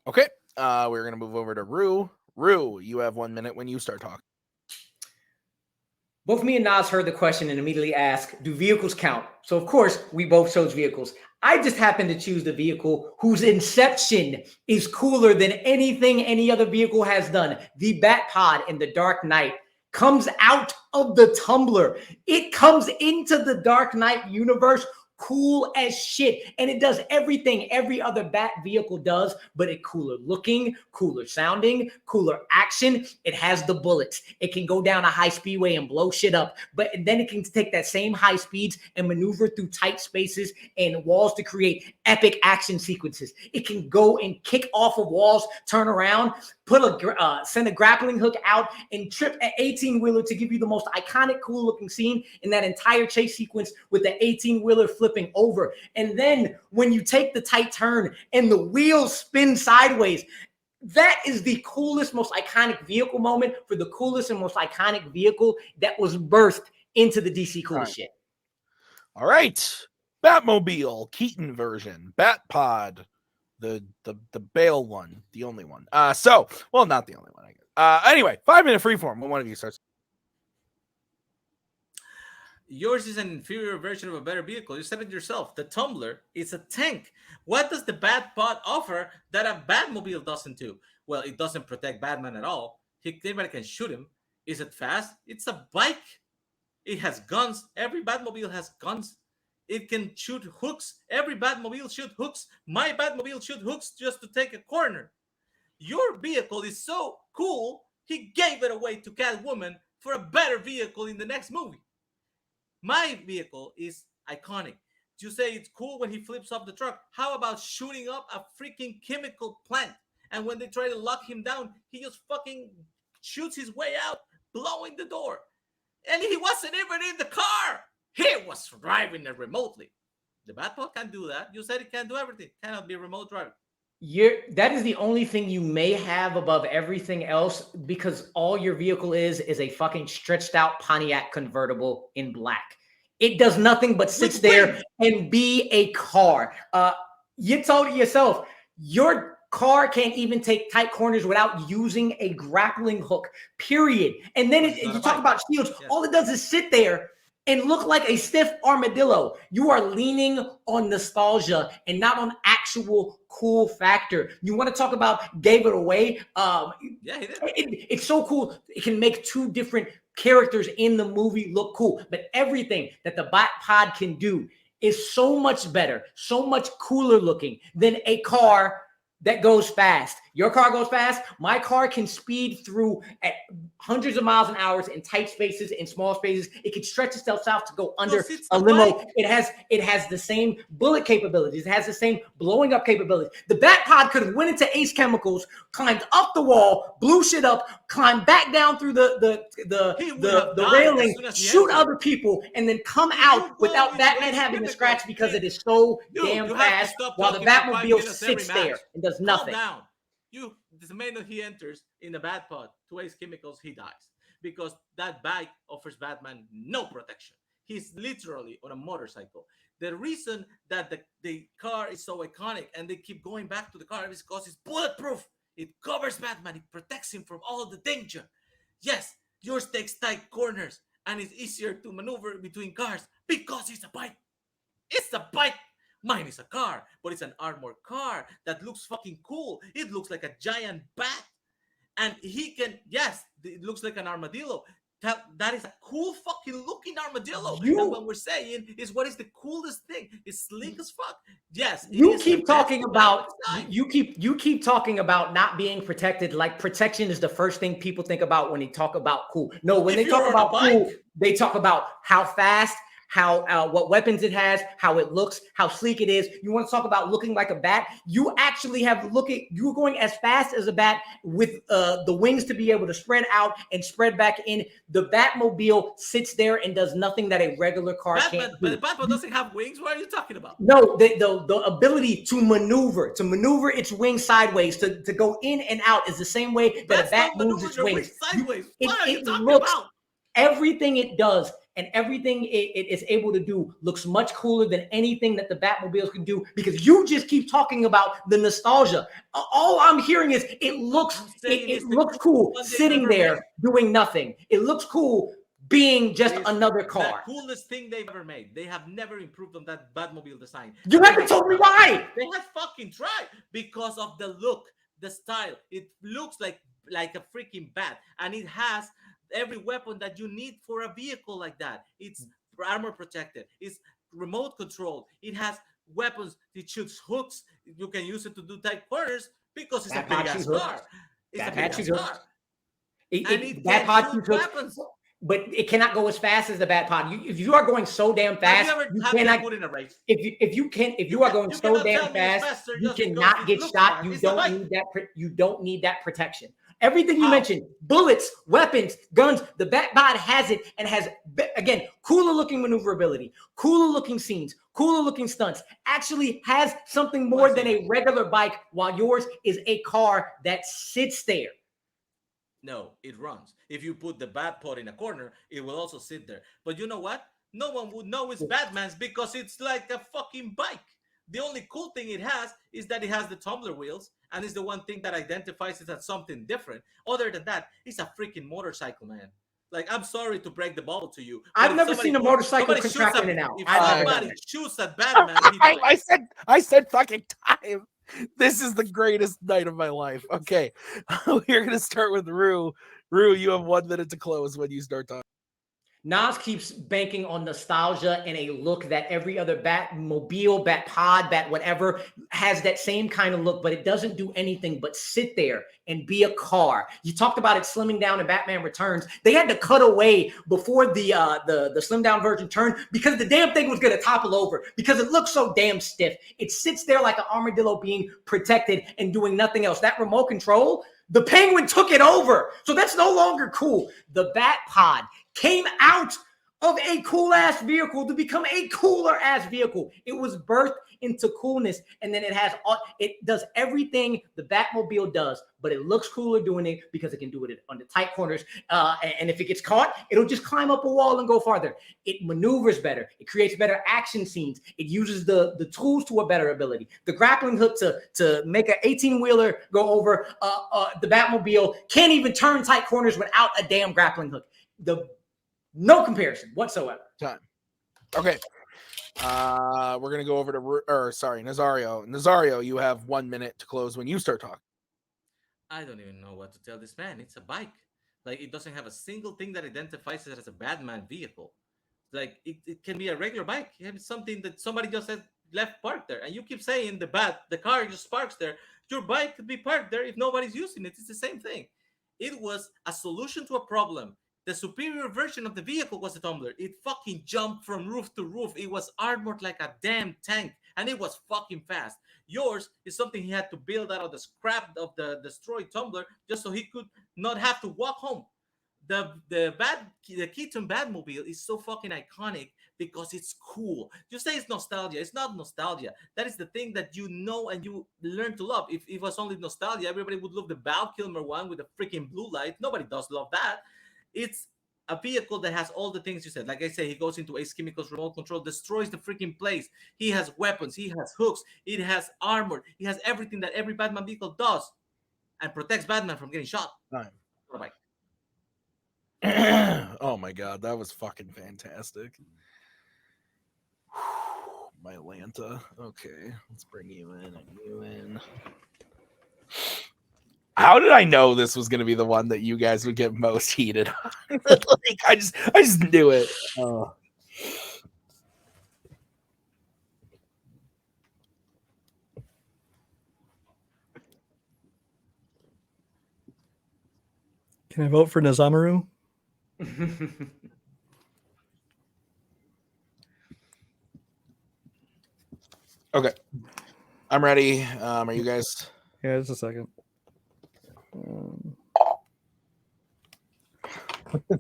Okay, we're going to move over to Rue. Rue, you have 1 minute when you start talking. Both me and Nas heard the question and immediately asked, do vehicles count? So, of course, we both chose vehicles. I just happened to choose the vehicle whose inception is cooler than anything any other vehicle has done. The Batpod in The Dark Knight comes out of the tumbler. It comes into the Dark Knight universe cool as shit, and it does everything every other Bat vehicle does, but it cooler looking, cooler sounding, cooler action. It has the bullets. It can go down a high speedway and blow shit up, but then it can take that same high speeds and maneuver through tight spaces and walls to create epic action sequences. It can go and kick off of walls, turn around, send a grappling hook out and trip an 18-wheeler to give you the most iconic, cool-looking scene in that entire chase sequence with the 18-wheeler flipping over. And then when you take the tight turn and the wheels spin sideways, that is the coolest, most iconic vehicle moment for the coolest and most iconic vehicle that was birthed into the DC coolest shit. All right. Batmobile, Keaton version, Batpod. The Bale one, the only one. Not the only one, I guess. Anyway, 5 minute freeform when one of you starts. Yours is an inferior version of a better vehicle. You said it yourself. The Tumbler is a tank. What does the Batpod offer that a Batmobile doesn't do? Well, it doesn't protect Batman at all. Anybody can shoot him. Is it fast? It's a bike. It has guns. Every Batmobile has guns. It can shoot hooks. Every Batmobile shoots hooks. My Batmobile shoots hooks just to take a corner. Your vehicle is so cool, he gave it away to Catwoman for a better vehicle in the next movie. My vehicle is iconic. You say it's cool when he flips up the truck. How about shooting up a freaking chemical plant? And when they try to lock him down, he just fucking shoots his way out, blowing the door. And he wasn't even in the car. He was driving it remotely. The Batmobile can't do that. You said it can't do everything. Cannot be remote driving. That is the only thing you may have above everything else, because all your vehicle is a fucking stretched out Pontiac convertible in black. It does nothing but sits there and be a car. You told it yourself. Your car can't even take tight corners without using a grappling hook, period. And then you talk about shields. Yes. All it does is sit there and look like a stiff armadillo. You are leaning on nostalgia and not on actual cool factor. You want to talk about gave it away? Yeah, he did. It's so cool. It can make two different characters in the movie look cool, but everything that the Bat Pod can do is so much better, so much cooler looking than a car that goes fast. Your car goes fast. My car can speed through at hundreds of miles an hour in tight spaces, in small spaces. It can stretch itself out to go under a limo. It has the same bullet capabilities. It has the same blowing up capabilities. The Bat Pod could have went into Ace Chemicals, climbed up the wall, blew shit up, climbed back down through the railing, shoot other people, and then come out without Batman having to scratch because it is so damn fast while the Batmobile sits there and does nothing. Calm down. The minute he enters in the Bat Pod to Ace Chemicals, he dies because that bike offers Batman no protection. He's literally on a motorcycle. The reason that the car is so iconic and they keep going back to the car is because it's bulletproof. It covers Batman. It protects him from all the danger. Yes, yours takes tight corners and it's easier to maneuver between cars because it's a bike. It's a bike. Mine is a car, but it's an armored car that looks fucking cool. It looks like a giant bat. And he can, yes, it looks like an armadillo. That is a cool fucking looking armadillo. And what we're saying is what is the coolest thing? It's sleek as fuck. Yes. You keep talking about you keep talking about not being protected. Like protection is the first thing people think about when they talk about cool. No, when they talk about cool, they talk about how fast, how what weapons it has, how it looks, how sleek it is. You want to talk about looking like a bat? You actually have you're going as fast as a bat with the wings to be able to spread out and spread back in. The Batmobile sits there and does nothing that a regular car can't do. But the Batmobile doesn't have wings. What are you talking about? No, the ability to maneuver its wings sideways, to go in and out is the same way that a bat moves its wings. Sideways. What are you talking about? Everything it does and everything it is able to do looks much cooler than anything that the Batmobiles can do because you just keep talking about the nostalgia. All I'm hearing is it looks cool sitting there doing nothing. It looks cool being just another car. The coolest thing they've ever made. They have never improved on that Batmobile design. You haven't told me why. They have fucking tried because of the look, the style. It looks like a freaking bat, and it has every weapon that you need for a vehicle like that. It's armor protected. It's remote controlled. It has weapons. It shoots hooks. You can use it to do tight corners because it's a big ass car. It's a big ass car. And it can shoot weapons. But it cannot go as fast as the Bat Pod. If you are going so damn fast, you cannot put in a race. If you are going so damn fast, you cannot get shot. You don't need that protection. Everything you mentioned, bullets, weapons, guns, the Bat Pod has it and has, again, cooler looking maneuverability, cooler looking scenes, cooler looking stunts, actually has something more than a regular bike while yours is a car that sits there. No, it runs. If you put the Bat Pod in a corner, it will also sit there. But you know what? No one would know it's Batman's because it's like a fucking bike. The only cool thing it has is that it has the tumbler wheels, and it's the one thing that identifies it as something different. Other than that, it's a freaking motorcycle, man. Like, I'm sorry to break the bubble to you. I've never seen a motorcycle contract in and out. If somebody shoots at Batman, I said fucking time. This is the greatest night of my life. Okay, we're gonna start with Rue. Rue, you have 1 minute to close when you start talking. Nas keeps banking on nostalgia and a look that every other Batmobile, Bat Pod, Bat whatever has that same kind of look, but it doesn't do anything but sit there and be a car. You talked about it slimming down in Batman Returns. They had to cut away before the slim down version turned because the damn thing was going to topple over because it looks so damn stiff. It sits there like an armadillo being protected and doing nothing else. That remote control, the Penguin took it over. So that's no longer cool. The Bat Pod came out of a cool ass vehicle to become a cooler ass vehicle. It was birthed into coolness, and then it does everything the Batmobile does, but it looks cooler doing it because it can do it on the tight corners. And if it gets caught, it'll just climb up a wall and go farther. It maneuvers better. It creates better action scenes. It uses the tools to a better ability. The grappling hook to make an 18-wheeler go over the Batmobile can't even turn tight corners without a damn grappling hook. The No comparison whatsoever. Time. Okay. We're gonna go over to Nazario. Nazario, you have 1 minute to close when you start talking. I don't even know what to tell this man. It's a bike. Like, it doesn't have a single thing that identifies it as a Batman vehicle. Like, it can be a regular bike. It has something that somebody just had left parked there. And you keep saying the car just parks there. Your bike could be parked there if nobody's using it. It's the same thing. It was a solution to a problem. The superior version of the vehicle was a tumbler. It fucking jumped from roof to roof. It was armored like a damn tank. And it was fucking fast. Yours is something he had to build out of the scrap of the destroyed tumbler just so he could not have to walk home. The Keaton Batmobile is so fucking iconic because it's cool. You say it's nostalgia. It's not nostalgia. That is the thing that you know and you learn to love. If it was only nostalgia, everybody would love the Val Kilmer one with the freaking blue light. Nobody does love that. It's a vehicle that has all the things you said. Like I say, he goes into Ace Chemical's remote control, destroys the freaking place. He has weapons. He has hooks. It has armor. He has everything that every Batman vehicle does and protects Batman from getting shot. Time. Bye. Oh my god, that was fucking fantastic. My Atlanta. Okay, let's bring you in and you in. How did I know this was going to be the one that you guys would get most heated on? Like, I just knew it. Oh. Can I vote for Nazamaru? Okay, I'm ready. Are you guys? Yeah, just a second.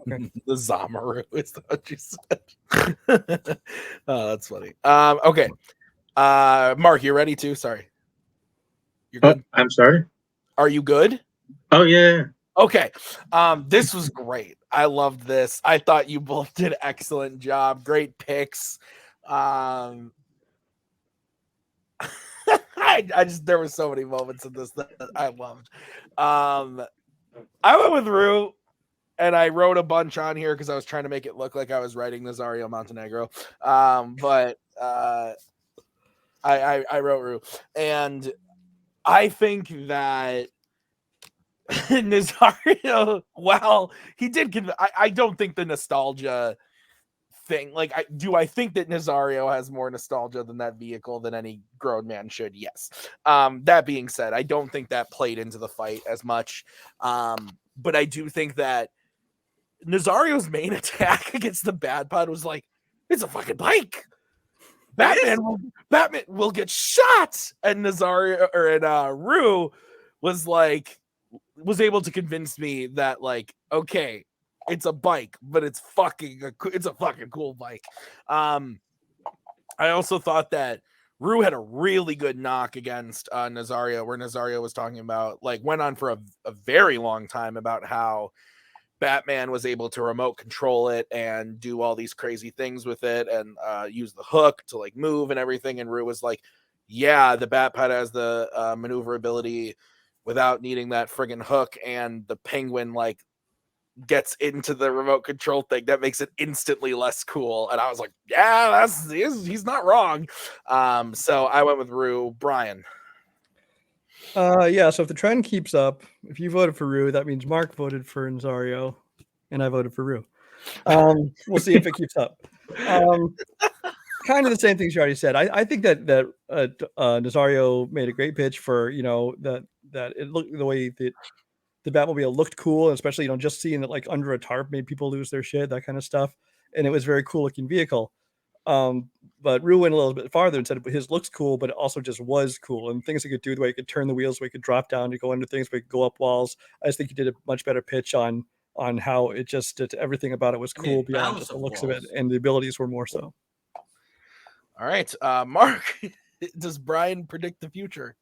The Zamaru is what you said. Oh, that's funny. Okay. Mark, you ready too? Sorry. You're good. I'm sorry. Are you good? Oh yeah. Okay. This was great. I loved this. I thought you both did an excellent job. Great picks. I just there were so many moments in this that I loved. I went with Rue, and I wrote a bunch on here because I was trying to make it look like I was writing Nazario Montenegro. But I wrote Rue, and I think that Nazario, well, he did. I don't think the nostalgia thing. Like, I think that Nazario has more nostalgia than that vehicle than any grown man should. Yes. That being said, I don't think that played into the fight as much. But I do think that Nazario's main attack against the Bad Pod was like, it's a fucking bike. Batman will get shot, and Nazario Rue was able to convince me that, like, okay, it's a bike, but it's a fucking cool bike. I also thought that Rue had a really good knock against Nazario, where Nazario was talking about, like, went on for a very long time about how Batman was able to remote control it and do all these crazy things with it and use the hook to, like, move and everything. And Rue was like, yeah, the Batpod has the maneuverability without needing that friggin' hook, and the Penguin, like, gets into the remote control thing that makes it instantly less cool. And I was like, yeah, he's not wrong. So I went with Rue. Brian. Yeah, so if the trend keeps up, if you voted for Rue, that means Mark voted for Nazario, and I voted for Rue. We'll see if it keeps up. Kind of the same things you already said. I think that Nazario made a great pitch for, that it looked the way that the Batmobile looked cool, and especially, just seeing it, like, under a tarp made people lose their shit, that kind of stuff. And it was a very cool looking vehicle. But Rue went a little bit farther and said his looks cool, but it also just was cool. And things he could do, the way he could turn the wheels, the way he could drop down to go under things, the way he could go up walls. I just think he did a much better pitch on how it just everything about it was cool beyond just the looks of it, and the abilities were more so. All right, Mark, does Brian predict the future?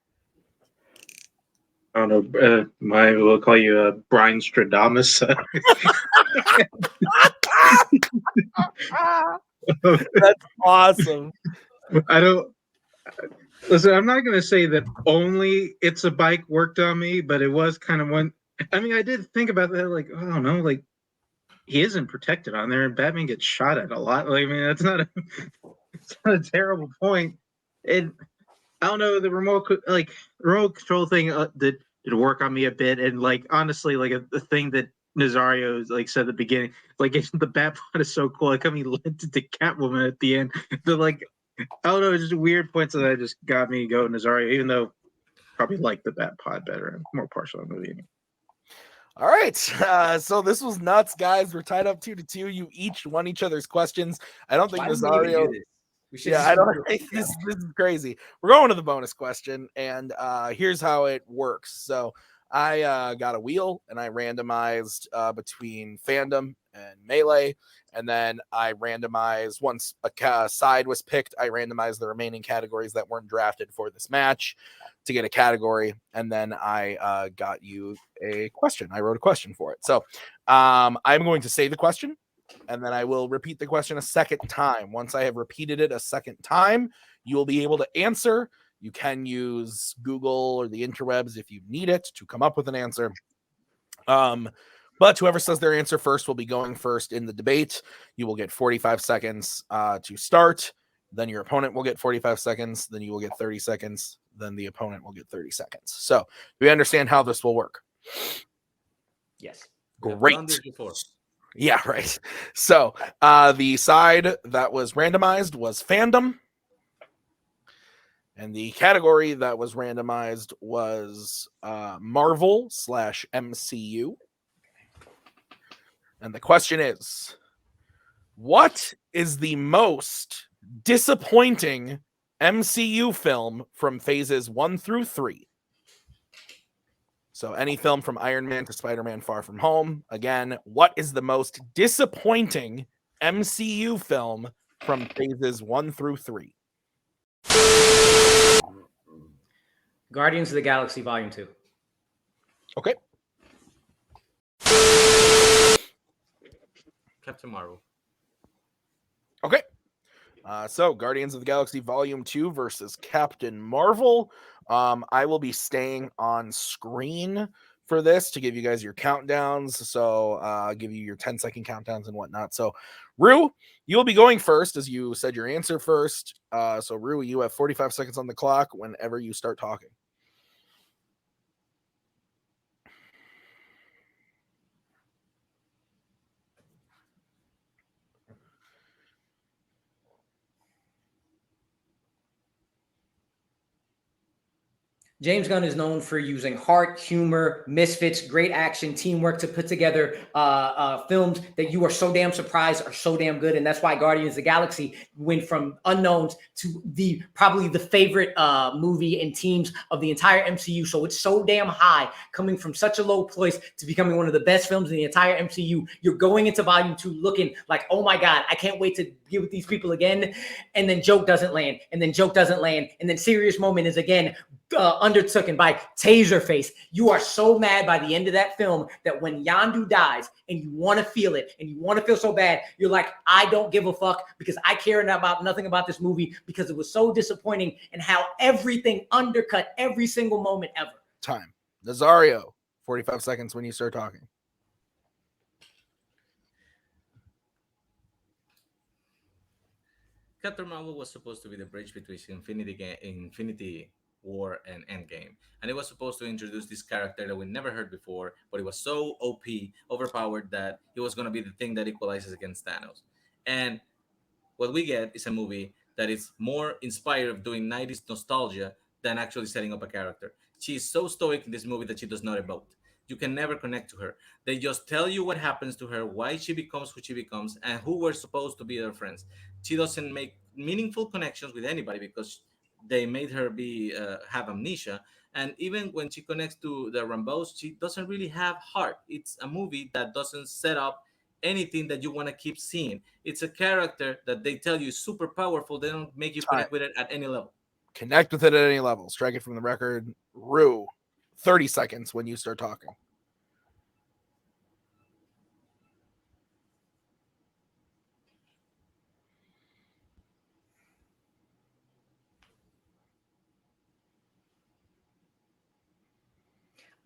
I don't know. We'll call you Brian Stradamus. That's awesome. I don't listen. I'm not going to say that only It's a Bike worked on me, but it was kind of one. I mean, I did think about that. Like, I don't know. Like, he isn't protected on there, and Batman gets shot at a lot. Like, I mean, that's not it's not a terrible point. And I don't know, the remote control thing did work on me a bit. And like honestly, like the thing that Nazario like said at the beginning, like the Batman is so cool. Like how he led to Catwoman at the end. But like I don't know, just weird points that just got me going Nazario, even though probably like the Bat Pod better and more partial on the movie. All right, so this was nuts, guys. We're tied up 2-2. You each won each other's questions. I don't think Why did we even Nazario. do this? We should Yeah, just I don't do it. think this is crazy. We're going to the bonus question, and here's how it works. So I got a wheel, and I randomized between Fandom and Melee, and then I randomized once a side was picked. I randomized the remaining categories that weren't drafted for this match to get a category, and then I got you a question. I wrote a question for it. So I'm going to say the question, and then I will repeat the question a second time. Once I have repeated it a second time, you will be able to answer. You can use Google or the interwebs if you need it to come up with an answer. But whoever says their answer first will be going first in the debate. You will get 45 seconds to start. Then your opponent will get 45 seconds. Then you will get 30 seconds. Then the opponent will get 30 seconds. So do we understand how this will work? Yes. Great. Yeah, right. So the side that was randomized was Fandom. And the category that was randomized was Marvel/MCU. And the question is, what is the most disappointing MCU film from phases 1 through 3? So any film from Iron Man to Spider-Man Far From Home. Again, what is the most disappointing MCU film from phases 1 through 3? Guardians of the Galaxy Volume 2. Okay. Captain Marvel. Okay. So Guardians of the Galaxy Volume 2 versus Captain Marvel. I will be staying on screen for this to give you guys your countdowns. So I'll give you your 10-second countdowns and whatnot. So Rue, you'll be going first as you said your answer first. So Rue, you have 45 seconds on the clock whenever you start talking. James Gunn is known for using heart, humor, misfits, great action, teamwork to put together films that you are so damn surprised are so damn good. And that's why Guardians of the Galaxy went from unknowns to probably the favorite movie and teams of the entire MCU. So it's so damn high, coming from such a low place to becoming one of the best films in the entire MCU. You're going into Volume 2 looking like, oh my God, I can't wait to be with these people again. And then joke doesn't land, and then joke doesn't land, and then serious moment is again undertaken by Taserface. You are so mad by the end of that film that when Yondu dies and you want to feel it and you want to feel so bad, you're like, I don't give a fuck because I care about nothing about this movie because it was so disappointing and how everything undercut every single moment ever. Time. Nazario, 45 seconds when you start talking. Captain Marvel was supposed to be the bridge between Infinity War and Endgame, and it was supposed to introduce this character that we never heard before, but it was so OP, overpowered, that it was going to be the thing that equalizes against Thanos. And what we get is a movie that is more inspired of doing 90s nostalgia than actually setting up a character. She is so stoic in this movie that she does not emote. You can never connect to her. They just tell you what happens to her, why she becomes who she becomes, and who were supposed to be her friends. She doesn't make meaningful connections with anybody because they made her be have amnesia. And even when she connects to the Rambos, she doesn't really have heart. It's a movie that doesn't set up anything that you want to keep seeing. It's a character that they tell you is super powerful. They don't make you connect with it at any level. Connect with it at any level. Strike it from the record. Rue, 30 seconds when you start talking.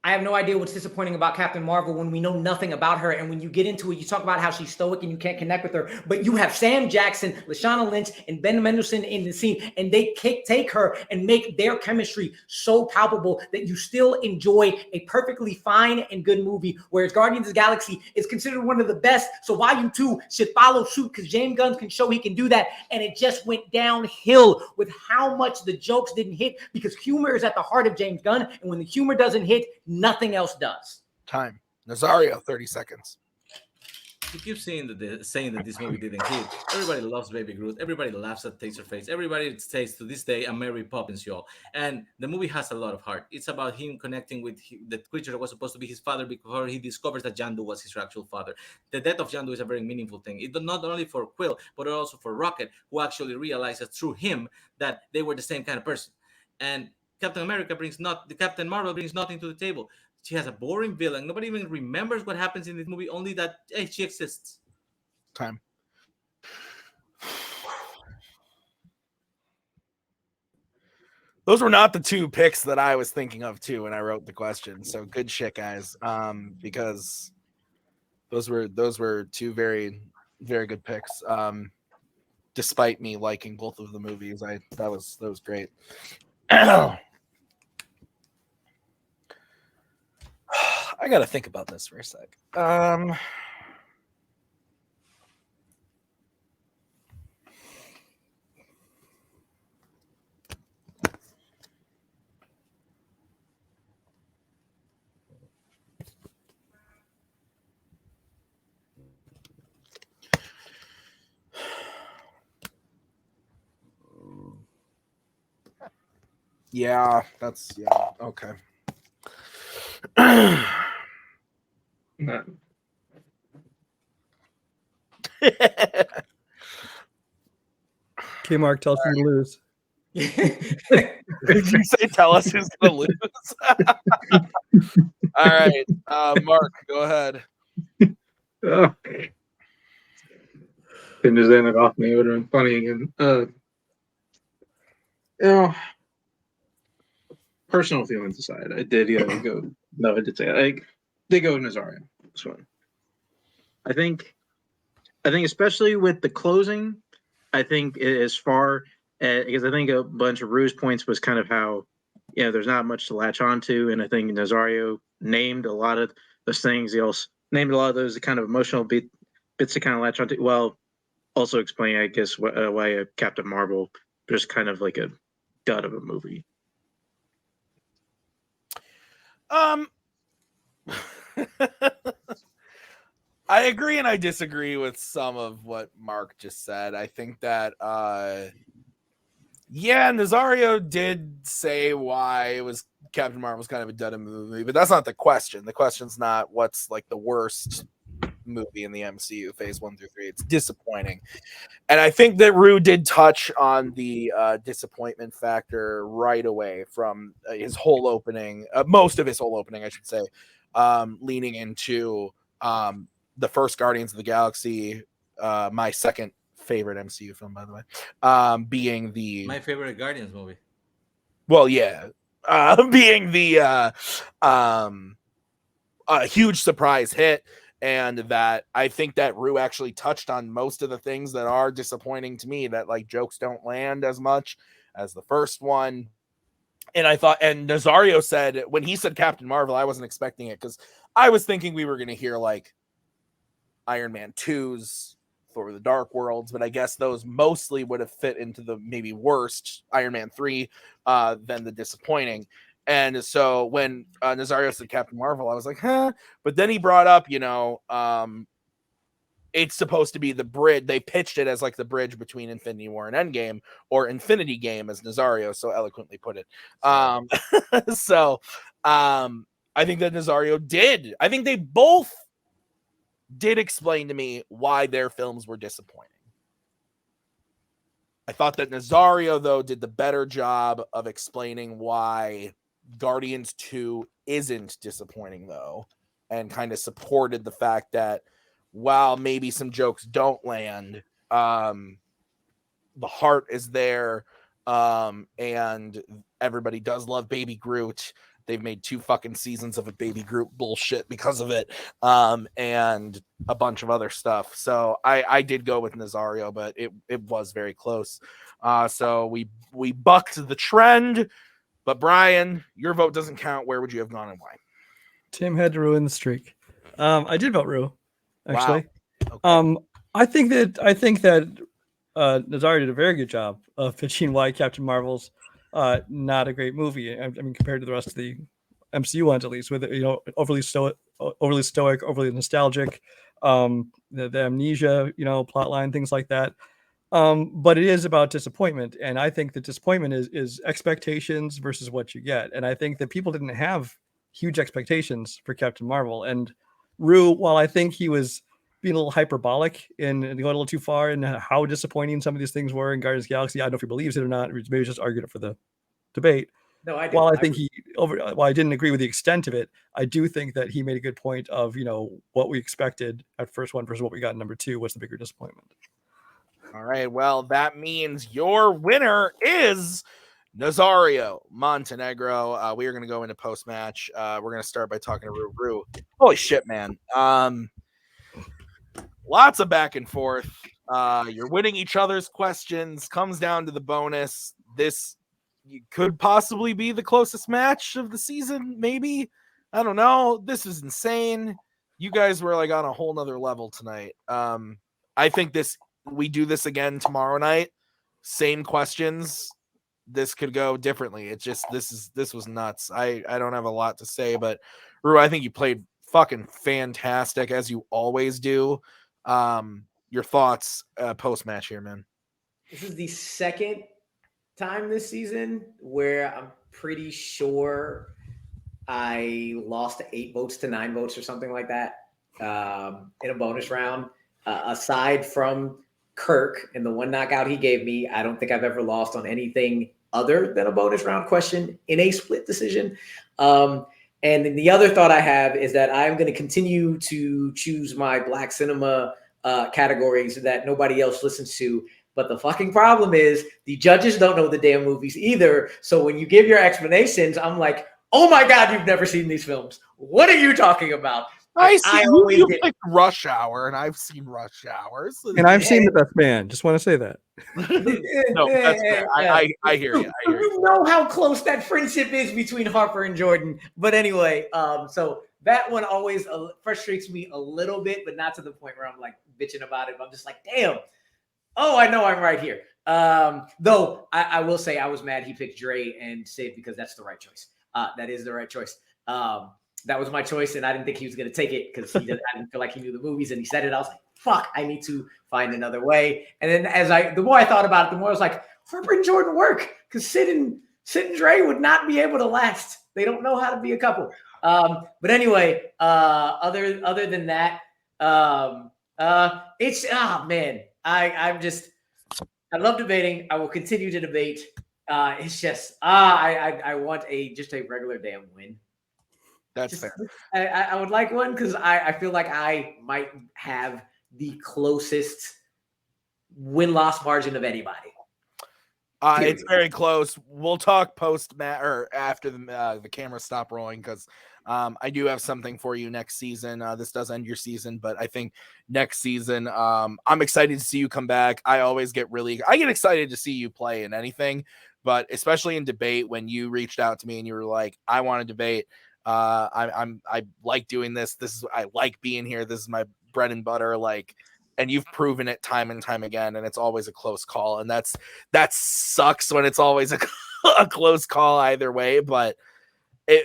I have no idea what's disappointing about Captain Marvel when we know nothing about her. And when you get into it, you talk about how she's stoic and you can't connect with her. But you have Sam Jackson, Lashana Lynch, and Ben Mendelsohn in the scene, and they take her and make their chemistry so palpable that you still enjoy a perfectly fine and good movie. Whereas Guardians of the Galaxy is considered one of the best. So Volume 2 should follow suit because James Gunn can show he can do that. And it just went downhill with how much the jokes didn't hit because humor is at the heart of James Gunn. And when the humor doesn't hit, nothing else does. Time. Nazario, 30 seconds. You keep saying that this movie didn't hit. Everybody loves Baby Groot. Everybody laughs at Taserface. Everybody says to this day, "A Mary Poppins, y'all." And the movie has a lot of heart. It's about him connecting with the creature that was supposed to be his father before he discovers that Jandu was his actual father. The death of Jandu is a very meaningful thing. It not only for Quill, but also for Rocket, who actually realizes through him that they were the same kind of person. And Captain Marvel brings nothing to the table. She has a boring villain. Nobody even remembers what happens in this movie, only that she exists. Time. Those were not the two picks that I was thinking of too when I wrote the question. So good shit, guys. Because those were two very, very good picks. Despite me liking both of the movies, that was great. I gotta think about this for a sec. Yeah, okay. Okay, Mark, tell us who to lose. Did you say tell us who's gonna lose? All right, Mark, go ahead. Oh. Couldn't just end it off me. It would have been funny again. Personal feelings aside, I did go. No, I did say they go Nazario. This one. I think especially with the closing, I think as far because I think a bunch of Rue's points was kind of how there's not much to latch onto, and I think Nazario named a lot of those things. He also named a lot of those kind of emotional bits to kind of latch onto. Well, also explaining, I guess, why Captain Marvel just kind of like a dud of a movie. I agree and I disagree with some of what Mark just said. I think that Nazario did say why it was Captain Marvel was kind of a dud of a movie, but that's not the question. The question's not what's like the worst movie in the MCU, phase 1 through 3. It's disappointing. And I think that Rue did touch on the disappointment factor right away from his whole opening, most of his whole opening, I should say, leaning into the first Guardians of the Galaxy, my second favorite MCU film, by the way, being my favorite Guardians movie. Well, yeah, being the huge surprise hit. And that I think that Rue actually touched on most of the things that are disappointing to me, that like jokes don't land as much as the first one. And I thought, and Nazario said, when he said Captain Marvel, I wasn't expecting it because I was thinking we were going to hear like Iron Man 2's Thor the Dark Worlds, but I guess those mostly would have fit into the maybe worst Iron Man 3 than the disappointing. And so when Nazario said Captain Marvel, I was like, huh. But then he brought up, it's supposed to be the bridge. They pitched it as like the bridge between Infinity War and Endgame, or Infinity Game, as Nazario so eloquently put it. I think that Nazario did. I think they both did explain to me why their films were disappointing. I thought that Nazario, though, did the better job of explaining why Guardians 2 isn't disappointing, though, and kind of supported the fact that while maybe some jokes don't land, the heart is there, and everybody does love Baby Groot, They've made 2 fucking seasons of a baby group bullshit because of it, and a bunch of other stuff. So I did go with Nazario, but it was very close. So we bucked the trend. But Brian, your vote doesn't count. Where would you have gone and why? Tim had to ruin the streak. I did vote Rue, actually. Wow. Okay. I think that Nazario did a very good job of pitching why Captain Marvel's not a great movie. I mean, compared to the rest of the MCU ones, at least, with overly stoic, overly nostalgic, the amnesia, plot line, things like that. But it is about disappointment, and I think that disappointment is expectations versus what you get. And I think that people didn't have huge expectations for Captain Marvel. And Rue, while I think he was being a little hyperbolic and going a little too far in how disappointing some of these things were in Guardians of the Galaxy, I don't know if he believes it or not, or maybe just argued it for the debate. No, I do. While I didn't agree with the extent of it, I do think that he made a good point of, what we expected at first one versus what we got in number 2 was the bigger disappointment. All right. Well, that means your winner is Nazario Montenegro. We are going to go into post match. We're going to start by talking to Rue. Holy shit, man. Lots of back and forth. You're winning each other's questions. Comes down to the bonus. This could possibly be the closest match of the season. Maybe. I don't know. This is insane. You guys were like on a whole nother level tonight. I think we do this again tomorrow night. Same questions. This could go differently. It's just this was nuts. I don't have a lot to say, but Rue, I think you played fucking fantastic as you always do. Your thoughts post match here, man. This is the second time this season where I'm pretty sure I lost 8 votes to 9 votes or something like that in a bonus round. Aside from Kirk and the one knockout he gave me, I don't think I've ever lost on anything other than a bonus round question in a split decision. And then the other thought I have is that I'm going to continue to choose my Black cinema categories that nobody else listens to. But the fucking problem is the judges don't know the damn movies either. So when you give your explanations, I'm like, oh my God, you've never seen these films. What are you talking about? You picked Rush Hour, and I've seen Rush Hour. So and I've seen The Best Man. Just want to say that. No, that's fair. I hear you. You know how close that friendship is between Harper and Jordan. But anyway, so that one always frustrates me a little bit, but not to the point where I'm like bitching about it. But I'm just like, damn. Oh, I know I'm right here. Though I will say I was mad he picked Dre and Sid because that's the right choice. That is the right choice. That was my choice, and I didn't think he was going to take it because I didn't feel like he knew the movies, and he said it. I was like, fuck, I need to find another way. And then the more I thought about it, the more I was like, Harper and Jordan work because Sid and Dre would not be able to last. They don't know how to be a couple. But anyway, other than that, it's man, I love debating. I will continue to debate. It's just I want just a regular damn win. That's fair. I would like one because I feel like I might have the closest win-loss margin of anybody. It's very close. We'll talk post match or after the cameras stop rolling because I do have something for you next season. This does end your season, but I think next season I'm excited to see you come back. I get excited to see you play in anything, but especially in debate when you reached out to me and you were like, I want to debate. I like doing this. I like being here. This is my bread and butter. And you've proven it time and time again. And it's always a close call. And that sucks when it's always a close call either way. But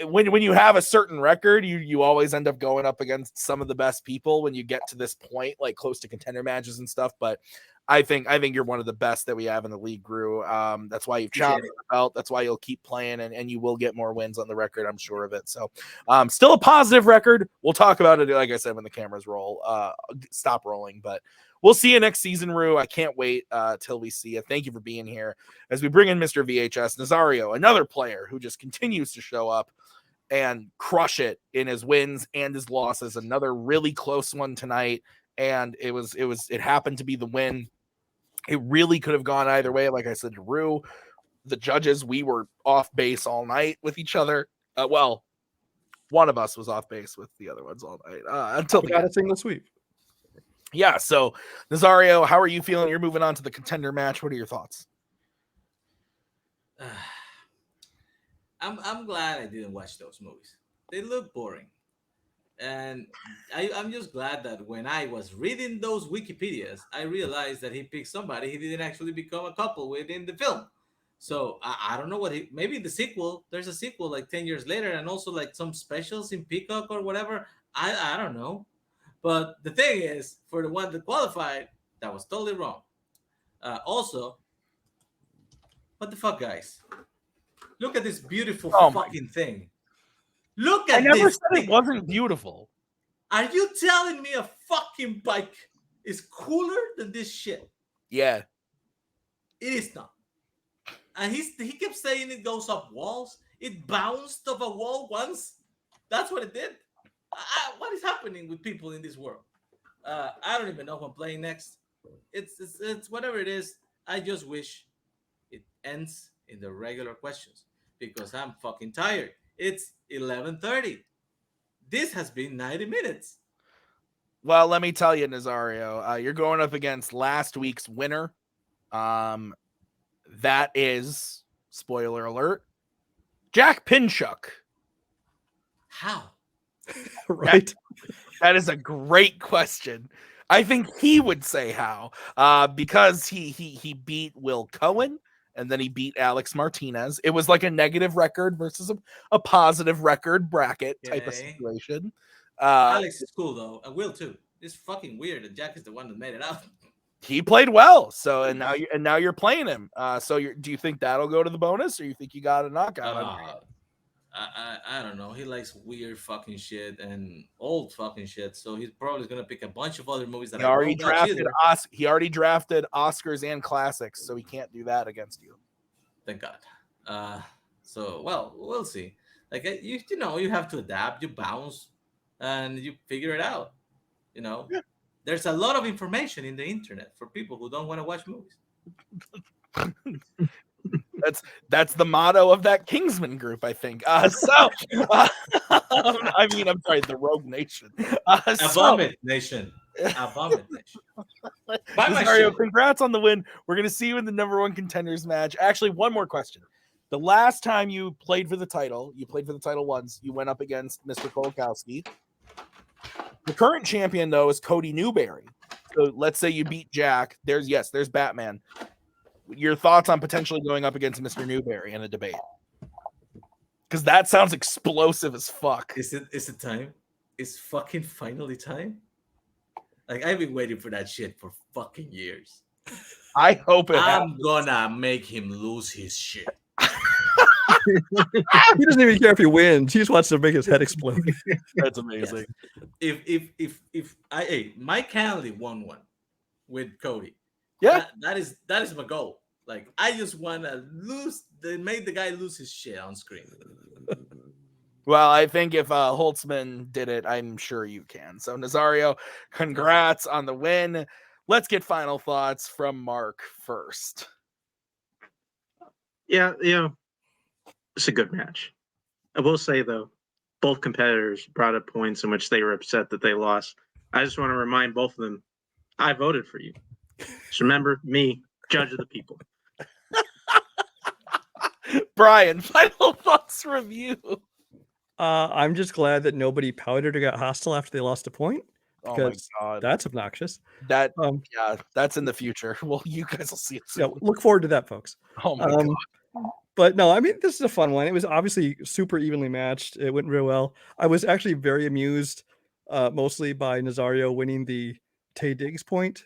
when you have a certain record, you always end up going up against some of the best people when you get to this point, like close to contender matches and stuff. But I think you're one of the best that we have in the league, Gru. That's why you've chopped the belt. That's why you'll keep playing, and you will get more wins on the record. I'm sure of it. So, still a positive record. We'll talk about it, like I said, when the cameras stop rolling. But we'll see you next season, Rue. I can't wait till we see you. Thank you for being here as we bring in Mr. VHS Nazario, another player who just continues to show up and crush it in his wins and his losses. Another really close one tonight. And it happened to be the win. It really could have gone either way. Like I said to Rue, the judges, we were off base all night with each other. Well, one of us was off base with the other ones all night until We the got end. a single sweep. Yeah. So Nazario, how are you feeling? You're moving on to the contender match. What are your thoughts? I'm glad I didn't watch those movies. They look boring. And I'm just glad that when I was reading those Wikipedias, I realized that he picked somebody he didn't actually become a couple with in the film. So I don't know what maybe the sequel, there's a sequel like 10 years later, and also like some specials in Peacock or whatever. I don't know. But the thing is, for the one that qualified, that was totally wrong. Also, what the fuck, guys? Look at this beautiful fucking thing. Look I at never this said thing. it wasn't beautiful. Are you telling me a fucking bike is cooler than this shit? Yeah. It is not. And he kept saying it goes up walls. It bounced off a wall once. That's what it did. What is happening with people in this world? I don't even know who I'm playing next. It's whatever it is. I just wish it ends in the regular questions because I'm fucking tired. It's 11:30. This has been 90 minutes. Well, let me tell you, Nazario, you're going up against last week's winner. That is, spoiler alert, Jack Pinchuk. How? Right. That is a great question. I think he would say how, because he beat Will Cohen and then he beat Alex Martinez. It was like a negative record versus a positive record bracket type of Okay. situation. Alex is cool though, and Will too. It's fucking weird that Jack is the one that made it out. He played well, so and now you're playing him. So do you think that'll go to the bonus, or you think you got a knockout? I don't know. He likes weird fucking shit and old fucking shit, so he's probably gonna pick a bunch of other movies that He already I won't watch either. He already drafted Oscars and classics, so he can't do that against you. Thank God. So well, we'll see. Like you know, you have to adapt. You bounce, and you figure it out. You know, there's a lot of information in the internet for people who don't want to watch movies. That's the motto of that Kingsman group, I think. I mean, I'm sorry, the Rogue Nation. Vomit Nation. Vomit Nation. Mario, congrats on the win. We're gonna see you in the #1 contenders match. Actually, one more question. The last time you played for the title, once. You went up against Mr. Kowalkowski. The current champion, though, is Cody Newberry. So let's say you beat Jack. There's Batman. Your thoughts on potentially going up against Mr. Newberry in a debate? Because that sounds explosive as fuck. Is it time? It's fucking finally time? Like, I've been waiting for that shit for fucking years. I hope it I'm happens. gonna make him lose his shit. He doesn't even care if he wins. He just wants to make his head explode. That's amazing. Yes. If Mike Kennedy won one with Cody, yeah, that is my goal. Like, I just want to make the guy lose his shit on screen. Well, I think if Holtzman did it, I'm sure you can. So Nazario, congrats on the win. Let's get final thoughts from Mark first. Yeah, it's a good match. I will say, though, both competitors brought up points in which they were upset that they lost. I just want to remind both of them, I voted for you. Just remember, me, judge of the people. Brian, final thoughts from you. I'm just glad that nobody pouted or got hostile after they lost a point. Because that's obnoxious. That's in the future. Well, you guys will see it soon. Yeah, look forward to that, folks. Oh my god. But no, I mean, this is a fun one. It was obviously super evenly matched. It went real well. I was actually very amused, mostly by Nazario winning the Tay Diggs point,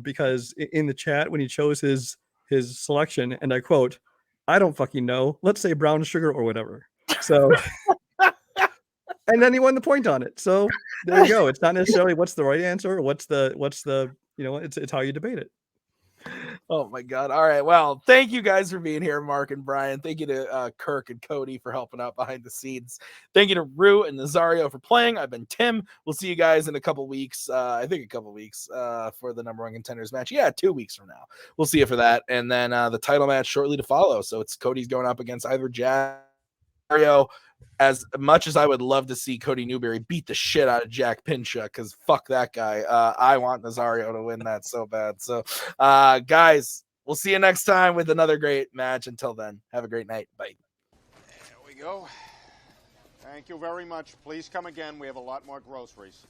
because in the chat when he chose his selection, and I quote, "I don't fucking know. Let's say brown sugar or whatever." So, and then he won the point on it. So there you go. It's not necessarily what's the right answer or what's the it's how you debate it. Oh my god. All right. Well, thank you guys for being here, Mark and Brian. Thank you to Kirk and Cody for helping out behind the scenes. Thank you to Rue and Nazario for playing. I've been Tim. We'll see you guys in a couple weeks. I think a couple weeks for the #1 contenders match. Yeah, 2 weeks from now. We'll see you for that. And then the title match shortly to follow. So it's Cody's going up against either Jack Nazario, as much as I would love to see Cody Newberry beat the shit out of Jack Pincha, because fuck that guy. I want Nazario to win that so bad. So, guys, we'll see you next time with another great match. Until then, have a great night. Bye. There we go. Thank you very much. Please come again. We have a lot more groceries.